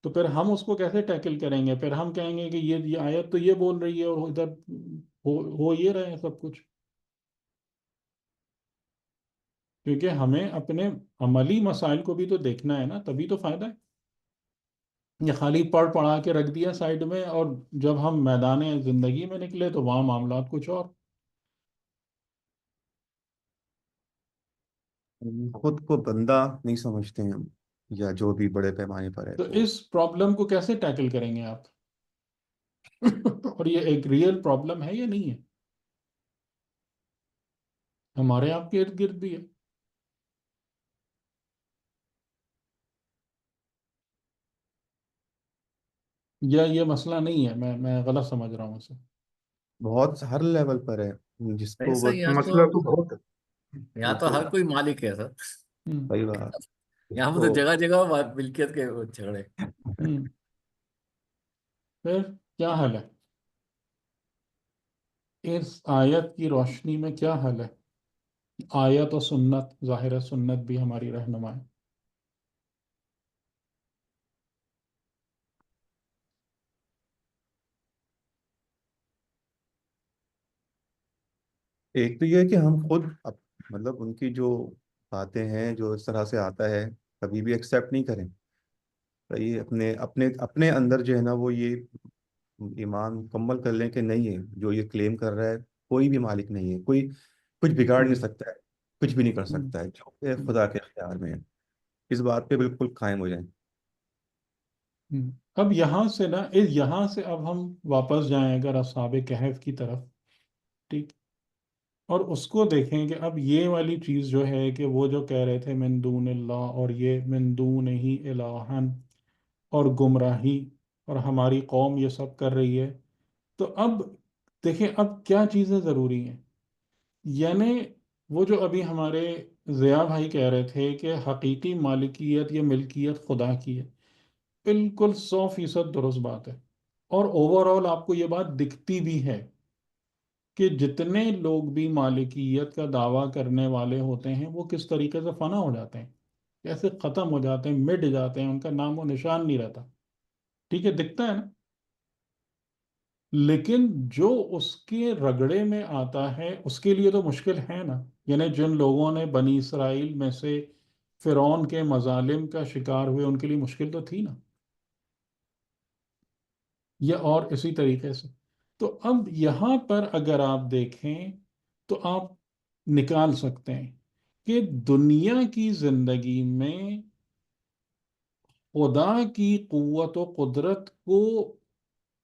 تو پھر ہم اس کو کیسے ٹیکل کریں گے؟ پھر ہم کہیں گے کہ یہ آیت تو یہ بول رہی ہے اور ادھر ہو یہ رہے ہیں سب کچھ. کیونکہ ہمیں اپنے عملی مسائل کو بھی تو دیکھنا ہے نا، تبھی تو فائدہ ہے. یہ خالی پڑھ پڑھا کے رکھ دیا سائڈ میں، اور جب ہم میدان زندگی میں نکلے تو وہاں معاملات کچھ اور. خود کو بندہ نہیں سمجھتے ہیں ہم، یا جو بھی بڑے پیمانے پر ہے تو تو اس پرابلم کو کیسے ٹیکل کریں گے آپ؟ اور یہ ایک ریئل پرابلم ہے یا نہیں ہے؟ ہمارے آپ کے ارد گرد بھی ہے. یا یہ مسئلہ نہیں ہے، میں غلط سمجھ رہا ہوں اسے؟ بہت ہر لیول پر ہے، جس کو ایسا بس یہاں تو مسئلہ تو بہت ہے. یہاں تو ہر کوئی مالک ہے سر. ہوں صحیح بات یہاں پہ تو تو جگہ جگہ ملکیت کے وہ جھگڑے. ہوں پھر کیا حل ہے؟ اس آیت کی روشنی میں کیا حل ہے؟ آیت و سنت، ظاہر ہے سنت بھی ہماری رہنما ہے. ایک تو یہ ہے کہ ہم خود مطلب ان کی جو باتیں ہیں جو اس طرح سے آتا ہے کبھی بھی ایکسیپٹ نہیں کریں. یہ اپنے اپنے اپنے اندر جو ہے نا وہ یہ ایمان مکمل کر لیں کہ نہیں ہے جو یہ کلیم کر رہا ہے کوئی بھی مالک نہیں ہے، کوئی کچھ بگاڑ نہیں ہوں سکتا ہے، کچھ بھی نہیں کر ہوں سکتا ہے، جو کہ ہوں خدا کے اختیار میں ہے. اس بات پہ بالکل قائم ہو جائیں. ہوں. اب یہاں سے نا یہاں سے اب ہم واپس جائیں اگر اصحاب کہف کی طرف، ٹھیک، اور اس کو دیکھیں کہ اب یہ والی چیز جو ہے کہ وہ جو کہہ رہے تھے من دون اللہ، اور یہ من دون ہی الہن، اور گمراہی، اور ہماری قوم یہ سب کر رہی ہے. تو اب دیکھیں اب کیا چیزیں ضروری ہیں. یعنی وہ جو ابھی ہمارے ضیاء بھائی کہہ رہے تھے کہ حقیقی مالکیت یا ملکیت خدا کی ہے، بالکل 100% درست بات ہے. اور اوور آل آپ کو یہ بات دکھتی بھی ہے کہ جتنے لوگ بھی مالکیت کا دعویٰ کرنے والے ہوتے ہیں وہ کس طریقے سے فنا ہو جاتے ہیں، کیسے ختم ہو جاتے ہیں، مٹ جاتے ہیں، ان کا نام و نشان نہیں رہتا. ٹھیک ہے، دکھتا ہے نا. لیکن جو اس کے رگڑے میں آتا ہے اس کے لیے تو مشکل ہے نا. یعنی جن لوگوں نے بنی اسرائیل میں سے فرعون کے مظالم کا شکار ہوئے، ان کے لیے مشکل تو تھی نا. یا اور اسی طریقے سے. تو اب یہاں پر اگر آپ دیکھیں تو آپ نکال سکتے ہیں کہ دنیا کی زندگی میں خدا کی قوت و قدرت کو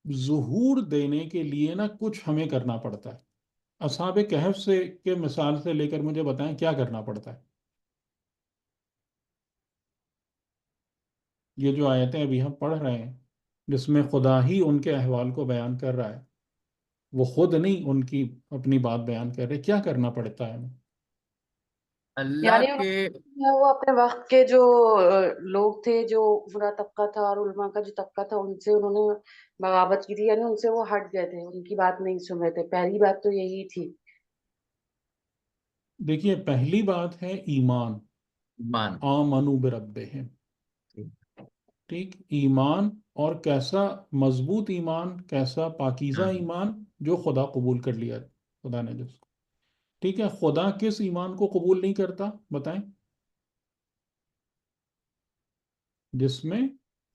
ظہور دینے کے لیے نا کچھ ہمیں کرنا پڑتا ہے. اصحاب کہف سے کے مثال سے لے کر مجھے بتائیں کیا کرنا پڑتا ہے. یہ جو آیتیں ابھی ہم پڑھ رہے ہیں جس میں خدا ہی ان کے احوال کو بیان کر رہا ہے، وہ خود نہیں ان کی اپنی بات بیان کر رہے، کیا کرنا پڑتا ہے ہمیں؟ اللہ یعنی کے وہ اپنے وقت کے جو لوگ تھے، جو برا طبقہ تھا اور علماء کا جو طبقہ تھا، ان سے انہوں نے بغاوت کی تھی. یعنی ان سے وہ ہٹ گئے تھے، ان کی بات نہیں سن رہے تھے. پہلی بات تو یہی تھی. دیکھیے پہلی بات ہے ایمان، ایمان. آمنو بربہم. ٹھیک، ایمان، اور کیسا مضبوط ایمان، کیسا پاکیزہ ایمان جو خدا قبول کر لیا خدا نے جس کو. ٹھیک ہے، خدا کس ایمان کو قبول نہیں کرتا بتائیں؟ جس میں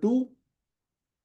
2,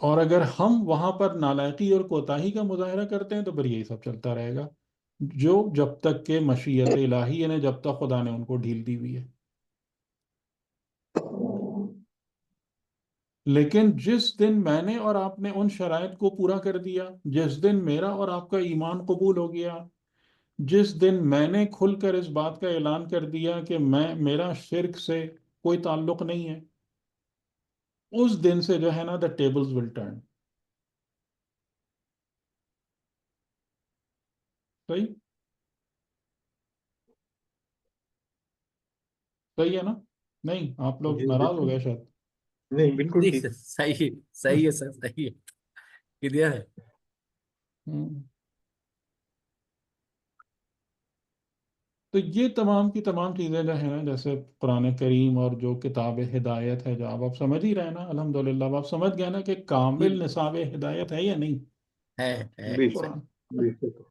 اور اگر ہم وہاں پر نالائقی اور کوتاہی کا مظاہرہ کرتے ہیں تو پھر یہی سب چلتا رہے گا، جو جب تک کہ مشیت الہی، یعنی جب تک خدا نے ان کو ڈھیل دی ہوئی ہے۔ لیکن جس دن میں نے اور آپ نے ان شرائط کو پورا کر دیا، جس دن میرا اور آپ کا ایمان قبول ہو گیا، جس دن میں نے کھل کر اس بات کا اعلان کر دیا کہ میرا شرک سے کوئی تعلق نہیں ہے، اس دن سے جو ہے نا the tables will turn۔ صحیح صحیح ہے نا؟ نہیں آپ لوگ جی ناراض ہو بالکل، گئے شاید۔ نہیں بالکل نہیں، ٹھیک۔ صحیح صحیح ہے سر، صحیح ہے، کلیئر ہے۔ ہوں۔ تو یہ تمام کی تمام چیزیں جو ہیں نا، جیسے قرآن کریم اور جو کتاب ہدایت ہے، جو آپ سمجھ ہی رہے ہیں نا، الحمدللہ اب آپ سمجھ گئے نا کہ کامل نصاب ہدایت ہے یا نہیں ہے بے شک، قرآن؟ بے شک۔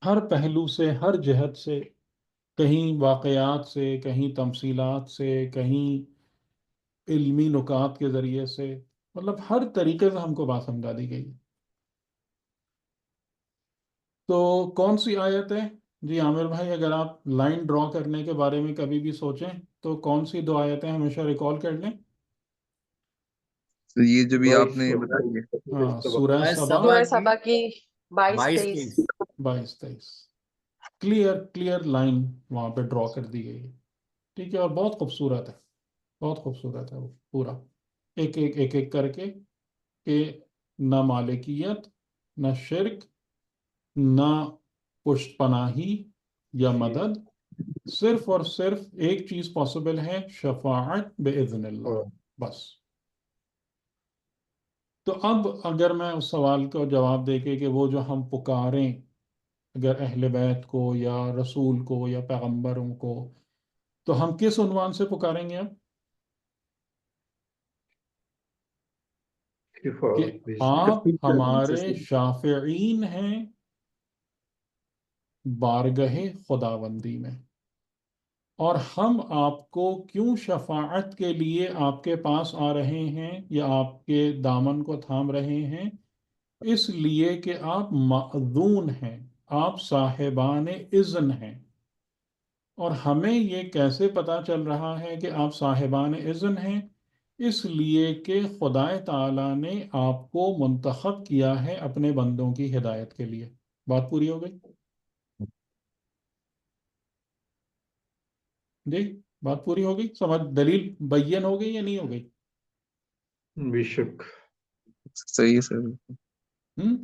ہر پہلو سے، ہر جہت سے، کہیں واقعات سے، کہیں تمثیلات سے، کہیں علمی نکات کے ذریعے سے، مطلب ہر طریقے سے ہم کو بات سمجھا دی گئی ہے۔ تو کون سی آیت ہے؟ جی عامر بھائی، اگر آپ لائن ڈرا کرنے کے بارے میں کبھی بھی سوچیں تو کون سی دو آیتیں ہمیشہ ریکال کر لیں؟ تو یہ جو بھی آپ 22 نے اور بتائی ہے، ہاں، سبق۔ سورہ بس سبا سبا سورہ کی سبا کی 22-23۔ 22-23۔ 22-23، کلیئر لائن وہاں پہ ڈرا کر دی گئی ہے، ٹھیک ہے، اور بہت خوبصورت ہے، بہت خوبصورت ہے وہ پورا، ایک ایک ایک ایک کر کے، کہ نہ مالکیت، نہ شرک، نہ پشت پناہی یا مدد، صرف اور صرف ایک چیز پاسبل ہے، شفاعت بإذن اللہ، اور بس۔ تو اب اگر میں اس سوال کو جواب دے کے کہ وہ جو ہم پکاریں، اگر اہل بیت کو یا رسول کو یا پیغمبروں کو، تو ہم کس عنوان سے پکاریں گے اب؟ کہ شفاعت آپ شفیع کے نام سے ہمارے شافعین ہیں بارگاہ خداوندی میں، اور ہم آپ کو کیوں شفاعت کے لیے آپ کے پاس آ رہے ہیں یا آپ کے دامن کو تھام رہے ہیں؟ اس لیے کہ آپ مأذون ہیں، آپ صاحبان اذن ہیں۔ اور ہمیں یہ کیسے پتا چل رہا ہے کہ آپ صاحبان اذن ہیں؟ اس لیے کہ خدا تعالیٰ نے آپ کو منتخب کیا ہے اپنے بندوں کی ہدایت کے لیے۔ بات پوری ہو گئی؟ جی بات پوری ہو گئی؟ سمجھ دلیل بین ہو گئی یا نہیں ہو گئی؟ بے شک۔ صحیح ہے سر۔ ہم؟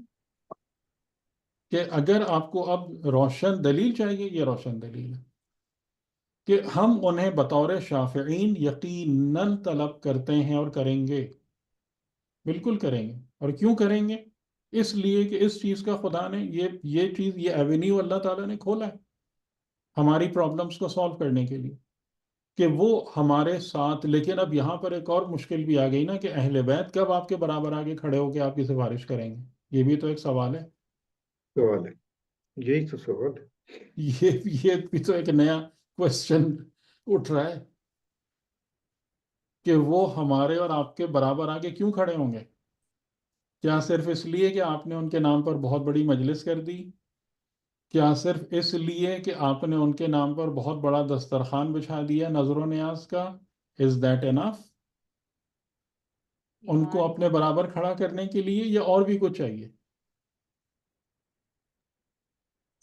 کہ اگر آپ کو اب روشن دلیل چاہیے، یہ روشن دلیل ہے کہ ہم انہیں بطور شافعین یقیناً طلب کرتے ہیں اور کریں گے، بالکل کریں گے۔ اور کیوں کریں گے؟ اس لیے کہ اس چیز کا خدا نے یہ چیز، یہ ایونیو اللہ تعالیٰ نے کھولا ہے ہماری پرابلمس کو سالو کرنے کے لیے، کہ وہ ہمارے ساتھ۔ لیکن اب یہاں پر ایک اور مشکل بھی آ گئی نا، کہ اہل بیت کب آپ کے برابر آگے کھڑے ہو کے آپ کی سفارش کریں گے؟ یہ بھی تو ایک سوال ہے۔ سوال ہے، یہی تو سوال ہے۔ یہ بھی تو ایک نیا کوشچن اٹھ رہا ہے کہ وہ ہمارے اور آپ کے برابر آگے کیوں کھڑے ہوں گے؟ کیا صرف اس لیے کہ آپ نے ان کے نام پر بہت بڑی مجلس کر دی؟ کیا صرف اس لیے کہ آپ نے ان کے نام پر بہت بڑا دسترخوان بچھا دیا نظر و نیاز کا؟ از دیٹ انف؟ ان کو اپنے برابر کھڑا کرنے کے لیے یا اور بھی کچھ چاہیے؟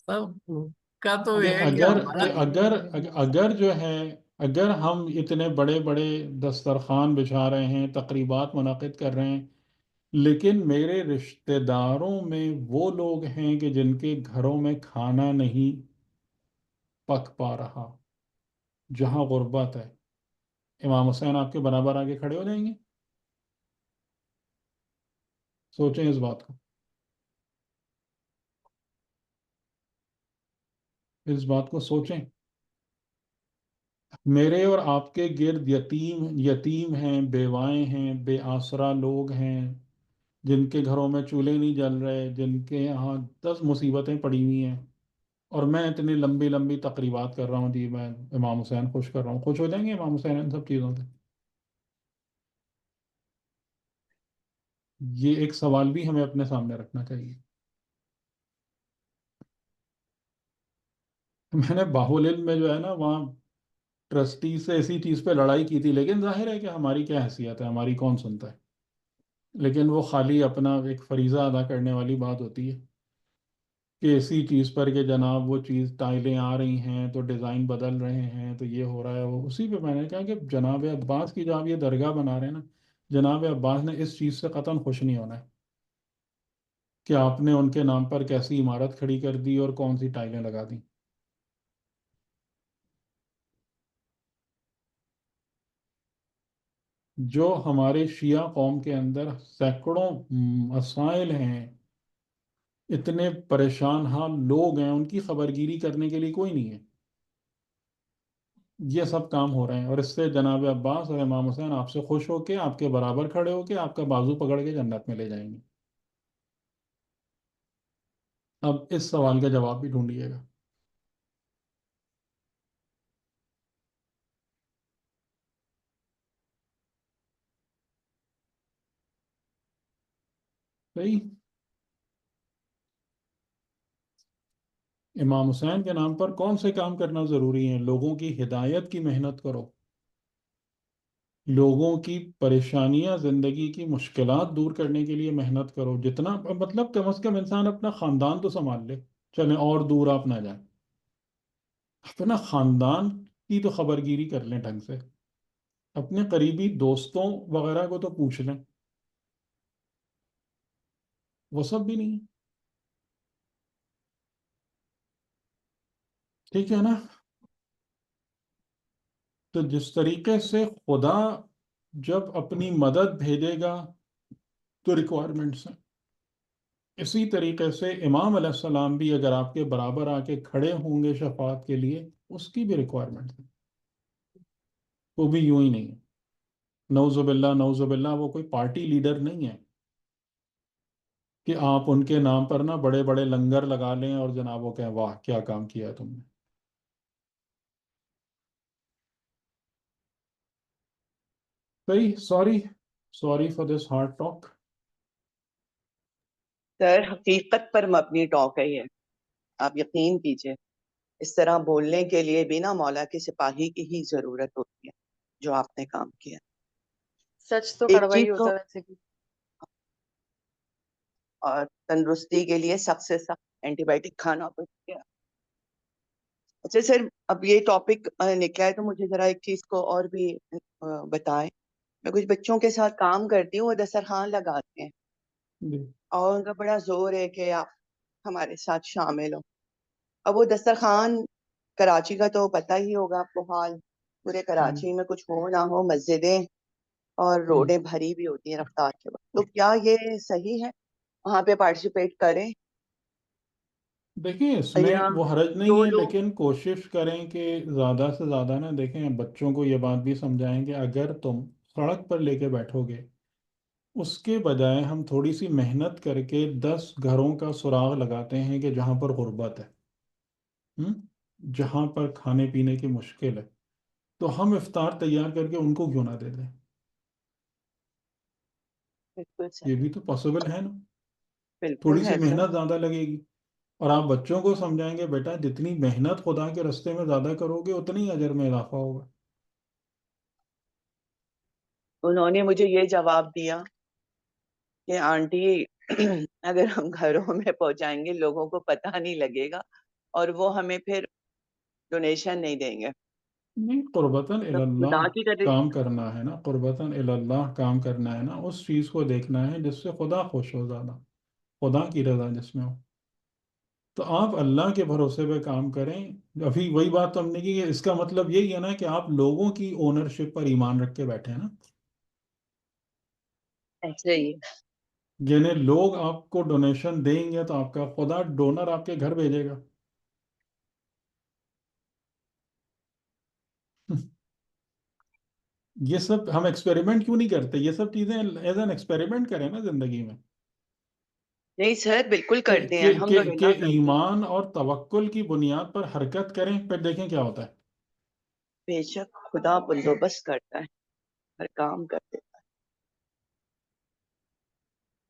سب کا تو کہ یہ ہے کہ اگر ہمارا کہ اگر اگر جو ہے، اگر ہم اتنے بڑے بڑے دسترخوان بچھا رہے ہیں، تقریبات منعقد کر رہے ہیں، لیکن میرے رشتہ داروں میں وہ لوگ ہیں کہ جن کے گھروں میں کھانا نہیں پک پا رہا، جہاں غربت ہے، امام حسین آپ کے برابر آگے کھڑے ہو جائیں گے؟ سوچیں اس بات کو، اس بات کو سوچیں۔ میرے اور آپ کے گرد یتیم ہیں، بیوائیں ہیں، بے آسرا لوگ ہیں، جن کے گھروں میں چولہے نہیں جل رہے، جن کے یہاں 10 مصیبتیں پڑی ہوئی ہیں، اور میں اتنی لمبی لمبی تقریبات کر رہا ہوں، جی میں امام حسین خوش کر رہا ہوں۔ خوش ہو جائیں گے امام حسین ان سب چیزوں سے؟ یہ ایک سوال بھی ہمیں اپنے سامنے رکھنا چاہیے. میں نے باہل علم میں جو ہے نا وہاں ٹرسٹی سے اسی چیز پہ لڑائی کی تھی، لیکن ظاہر ہے کہ ہماری کیا حیثیت ہے، ہماری کون سنتا ہے. لیکن وہ خالی اپنا ایک فریضہ ادا کرنے والی بات ہوتی ہے کہ اسی چیز پر کہ جناب وہ چیز ٹائلیں آ رہی ہیں تو ڈیزائن بدل رہے ہیں تو یہ ہو رہا ہے وہ. اسی پہ میں نے کہا کہ جناب عباس کی جو آپ یہ درگاہ بنا رہے ہیں نا، جناب عباس نے اس چیز سے قطعاً خوش نہیں ہونا ہے کہ آپ نے ان کے نام پر کیسی عمارت کھڑی کر دی اور کون سی ٹائلیں لگا دیں. جو ہمارے شیعہ قوم کے اندر سینکڑوں مسائل ہیں، اتنے پریشان حال لوگ ہیں، ان کی خبرگیری کرنے کے لیے کوئی نہیں ہے. یہ سب کام ہو رہے ہیں، اور اس سے جناب عباس اور امام حسین آپ سے خوش ہو کے آپ کے برابر کھڑے ہو کے آپ کا بازو پکڑ کے جنت میں لے جائیں گے. اب اس سوال کا جواب بھی ڈھونڈیے گا. صحیح. امام حسین کے نام پر کون سے کام کرنا ضروری ہیں؟ لوگوں کی ہدایت کی محنت کرو، لوگوں کی پریشانیاں، زندگی کی مشکلات دور کرنے کے لیے محنت کرو. جتنا مطلب کم از کم انسان اپنا خاندان تو سنبھال لے. چلیں اور دور آپ نہ جائیں، اپنا خاندان کی تو خبرگیری کر لیں ڈھنگ سے. اپنے قریبی دوستوں وغیرہ کو تو پوچھ لیں. وہ سب بھی نہیں. ٹھیک ہے نا؟ تو جس طریقے سے خدا جب اپنی مدد بھیجے گا تو ریکوائرمنٹس ہیں، اسی طریقے سے امام علیہ السلام بھی اگر آپ کے برابر آ کے کھڑے ہوں گے شفاعت کے لیے، اس کی بھی ریکوائرمنٹس ہیں. وہ بھی یوں ہی نہیں ہے. نعوذ باللہ نعوذ باللہ، وہ کوئی پارٹی لیڈر نہیں ہے کہ آپ ان کے نام پر نا بڑے بڑے لنگر لگا لیں اور جناب وہ کہیں واہ کیا کام کیا ہے تم نے. صحیح. Sorry for this hard talk. Sir حقیقت پر مبنی ٹاک ہے یہ، آپ یقین کیجئے. اس طرح بولنے کے لیے بھی نا مولا کے سپاہی کی ہی ضرورت ہوتی ہے، جو آپ نے کام کیا. سچ تو ایک کڑوا چیز ہی ہوتا تو، ہے ویسے بھی. اور تندرستی کے لیے سخت سے سخت اینٹی بائیوٹک کھانا پڑتا ہے. اچھا سر، اب یہ ٹاپک نکلا ہے تو مجھے ذرا ایک چیز کو اور بھی بتائیں. میں کچھ بچوں کے ساتھ کام کرتی ہوں، وہ دسترخوان لگاتے ہیں جی. اور ان کا بڑا زور ہے کہ آپ ہمارے ساتھ شامل ہو. اب وہ دسترخوان، کراچی کا تو پتہ ہی ہوگا آپ کو حال، پورے کراچی میں کچھ ہو نہ ہو مسجدیں اور روڈیں بھری بھی ہوتی ہیں رفتار کے وقت. تو کیا یہ صحیح ہے وہاں پہ پارٹیسپیٹ کریں؟ دیکھیں اس میں یا وہ حرج جو نہیں ہے، لوگ، لیکن کوشش کریں کہ زیادہ سے زیادہ نا، دیکھیں بچوں کو یہ بات بھی سمجھائیں کہ اگر تم سڑک پر لے کے بیٹھو گے، اس کے بجائے ہم تھوڑی سی محنت کر کے 10 گھروں کا سراغ لگاتے ہیں کہ جہاں پر غربت ہے، جہاں پر کھانے پینے کی مشکل ہے، تو ہم افطار تیار کر کے ان کو کیوں نہ دے دیں. بالکل یہ صحیح، بھی تو پاسبل ہے نا. بالکل تھوڑی سی ہے سر. محنت زیادہ لگے گی، اور آپ بچوں کو سمجھائیں گے بیٹا جتنی محنت خدا کے رستے میں زیادہ کرو گے اتنی ہی اجر میں اضافہ ہوگا. انہوں نے مجھے یہ جواب دیا کہ آنٹی اگر ہم گھروں میں پہنچائیں گے لوگوں کو پتہ نہیں لگے گا اور وہ ہمیں پھر ڈونیشن نہیں دیں گے. نہیں، قربتاً تو اللہ خدا کی قدر، کام کرنا ہے نا، قربتاً اللہ کام کرنا ہے نا، اس چیز کو دیکھنا ہے جس سے خدا خوش ہو، زیادہ خدا کی رضا جس میں ہو. تو آپ اللہ کے بھروسے پہ کام کریں. ابھی وہی بات تو ہم نے کی کہ اس کا مطلب یہی ہے نا کہ آپ لوگوں کی اونرشپ پر ایمان رکھ کے بیٹھے ہیں نا. ایسے ہی یعنی لوگ آپ کو ڈونیشن دیں گے تو آپ کا خدا ڈونر آپ کے گھر بھیجے گا. یہ سب ہم ایکسپیریمنٹ کیوں نہیں کرتے؟ یہ سب چیزیں ایز این ایکسپیریمنٹ کریں نا زندگی میں، نہیں سر، بالکل کہ کرتے ہیں، کہ کہ کہ الحمدللہ کرتے ہیں. ایمان اور توکل کی بنیاد پر حرکت کریں، پھر دیکھیں کیا ہوتا ہے. بے شک خدا بندوبست کرتا ہے، ہر کام کرتے.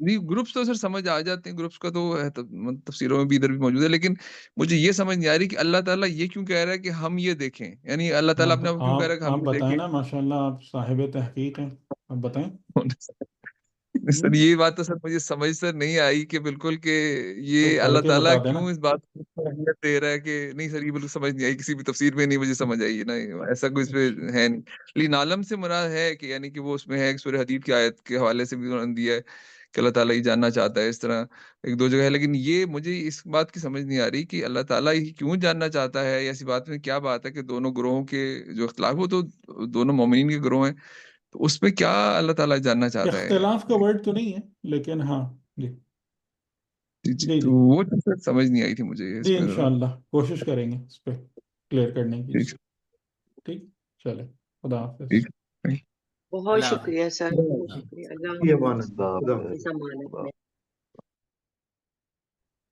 نہیں گروپس تو سر سمجھ آ جاتے ہیں، گروپس کا تو تفسیروں میں بھی ادھر بھی موجود ہے، لیکن مجھے یہ سمجھ نہیں آ رہی کہ اللہ تعالیٰ یہ کیوں کہہ رہا ہے کہ ہم یہ دیکھیں، یعنی اللہ تعالیٰ اپنے آپ کو کیوں کہہ رہا ہے کہ آپ ہم یہ بتائیں دیکھیں؟ نا، ماشاءاللہ آپ صاحب تحقیق ہیں، آپ بتائیں۔ سر یہ بات تو سر مجھے سمجھ سر نہیں آئی کہ بالکل کہ تو یہ پڑھ اللہ کے تعالیٰ بتا دینا۔ کیوں اس بات کو اہمیت دے رہا ہے کہ نہیں سر، یہ بالکل سمجھ نہیں آئی، کسی بھی تفسیر میں نہیں مجھے سمجھ آئی ہے نا، ایسا کوئی اس پہ ہے نہیں، لیکن عالم سے مراد ہے کہ یعنی کہ وہ اس میں ہے سورہ حدید کی آیت کے حوالے سے بھی انہوں نے دیا ہے کہ اللہ تعالیٰ یہ جاننا چاہتا ہے، اس طرح ایک دو جگہ ہے، لیکن یہ مجھے اس بات کی سمجھ نہیں آ رہی کہ اللہ تعالیٰ ہی کیوں جاننا چاہتا ہے، ایسی بات میں کیا بات ہے کہ دونوں گروہوں کے جو اختلاف، وہ تو دونوں مومنین کے گروہ ہیں، تو اس میں کیا اللہ تعالیٰ جاننا چاہتا ہے؟ اختلاف کا ورڈ تو نہیں ہے، لیکن ہاں جی جی جی تو جی وہ چیز سمجھ نہیں آئی تھی مجھے اس جی میں ذرا۔ انشاءاللہ کوشش کریں گے اس پہ کلیئر کرنے کی۔ ٹھیک ٹھیک، چلے، خدا حافظ۔ ٹھیک۔ بہت اللہ حافظ۔ شکریہ سر، بہت شکریہ، اللہ یہ حافظ، امانت، خدا اللہ حافظ۔ اس امانت میں۔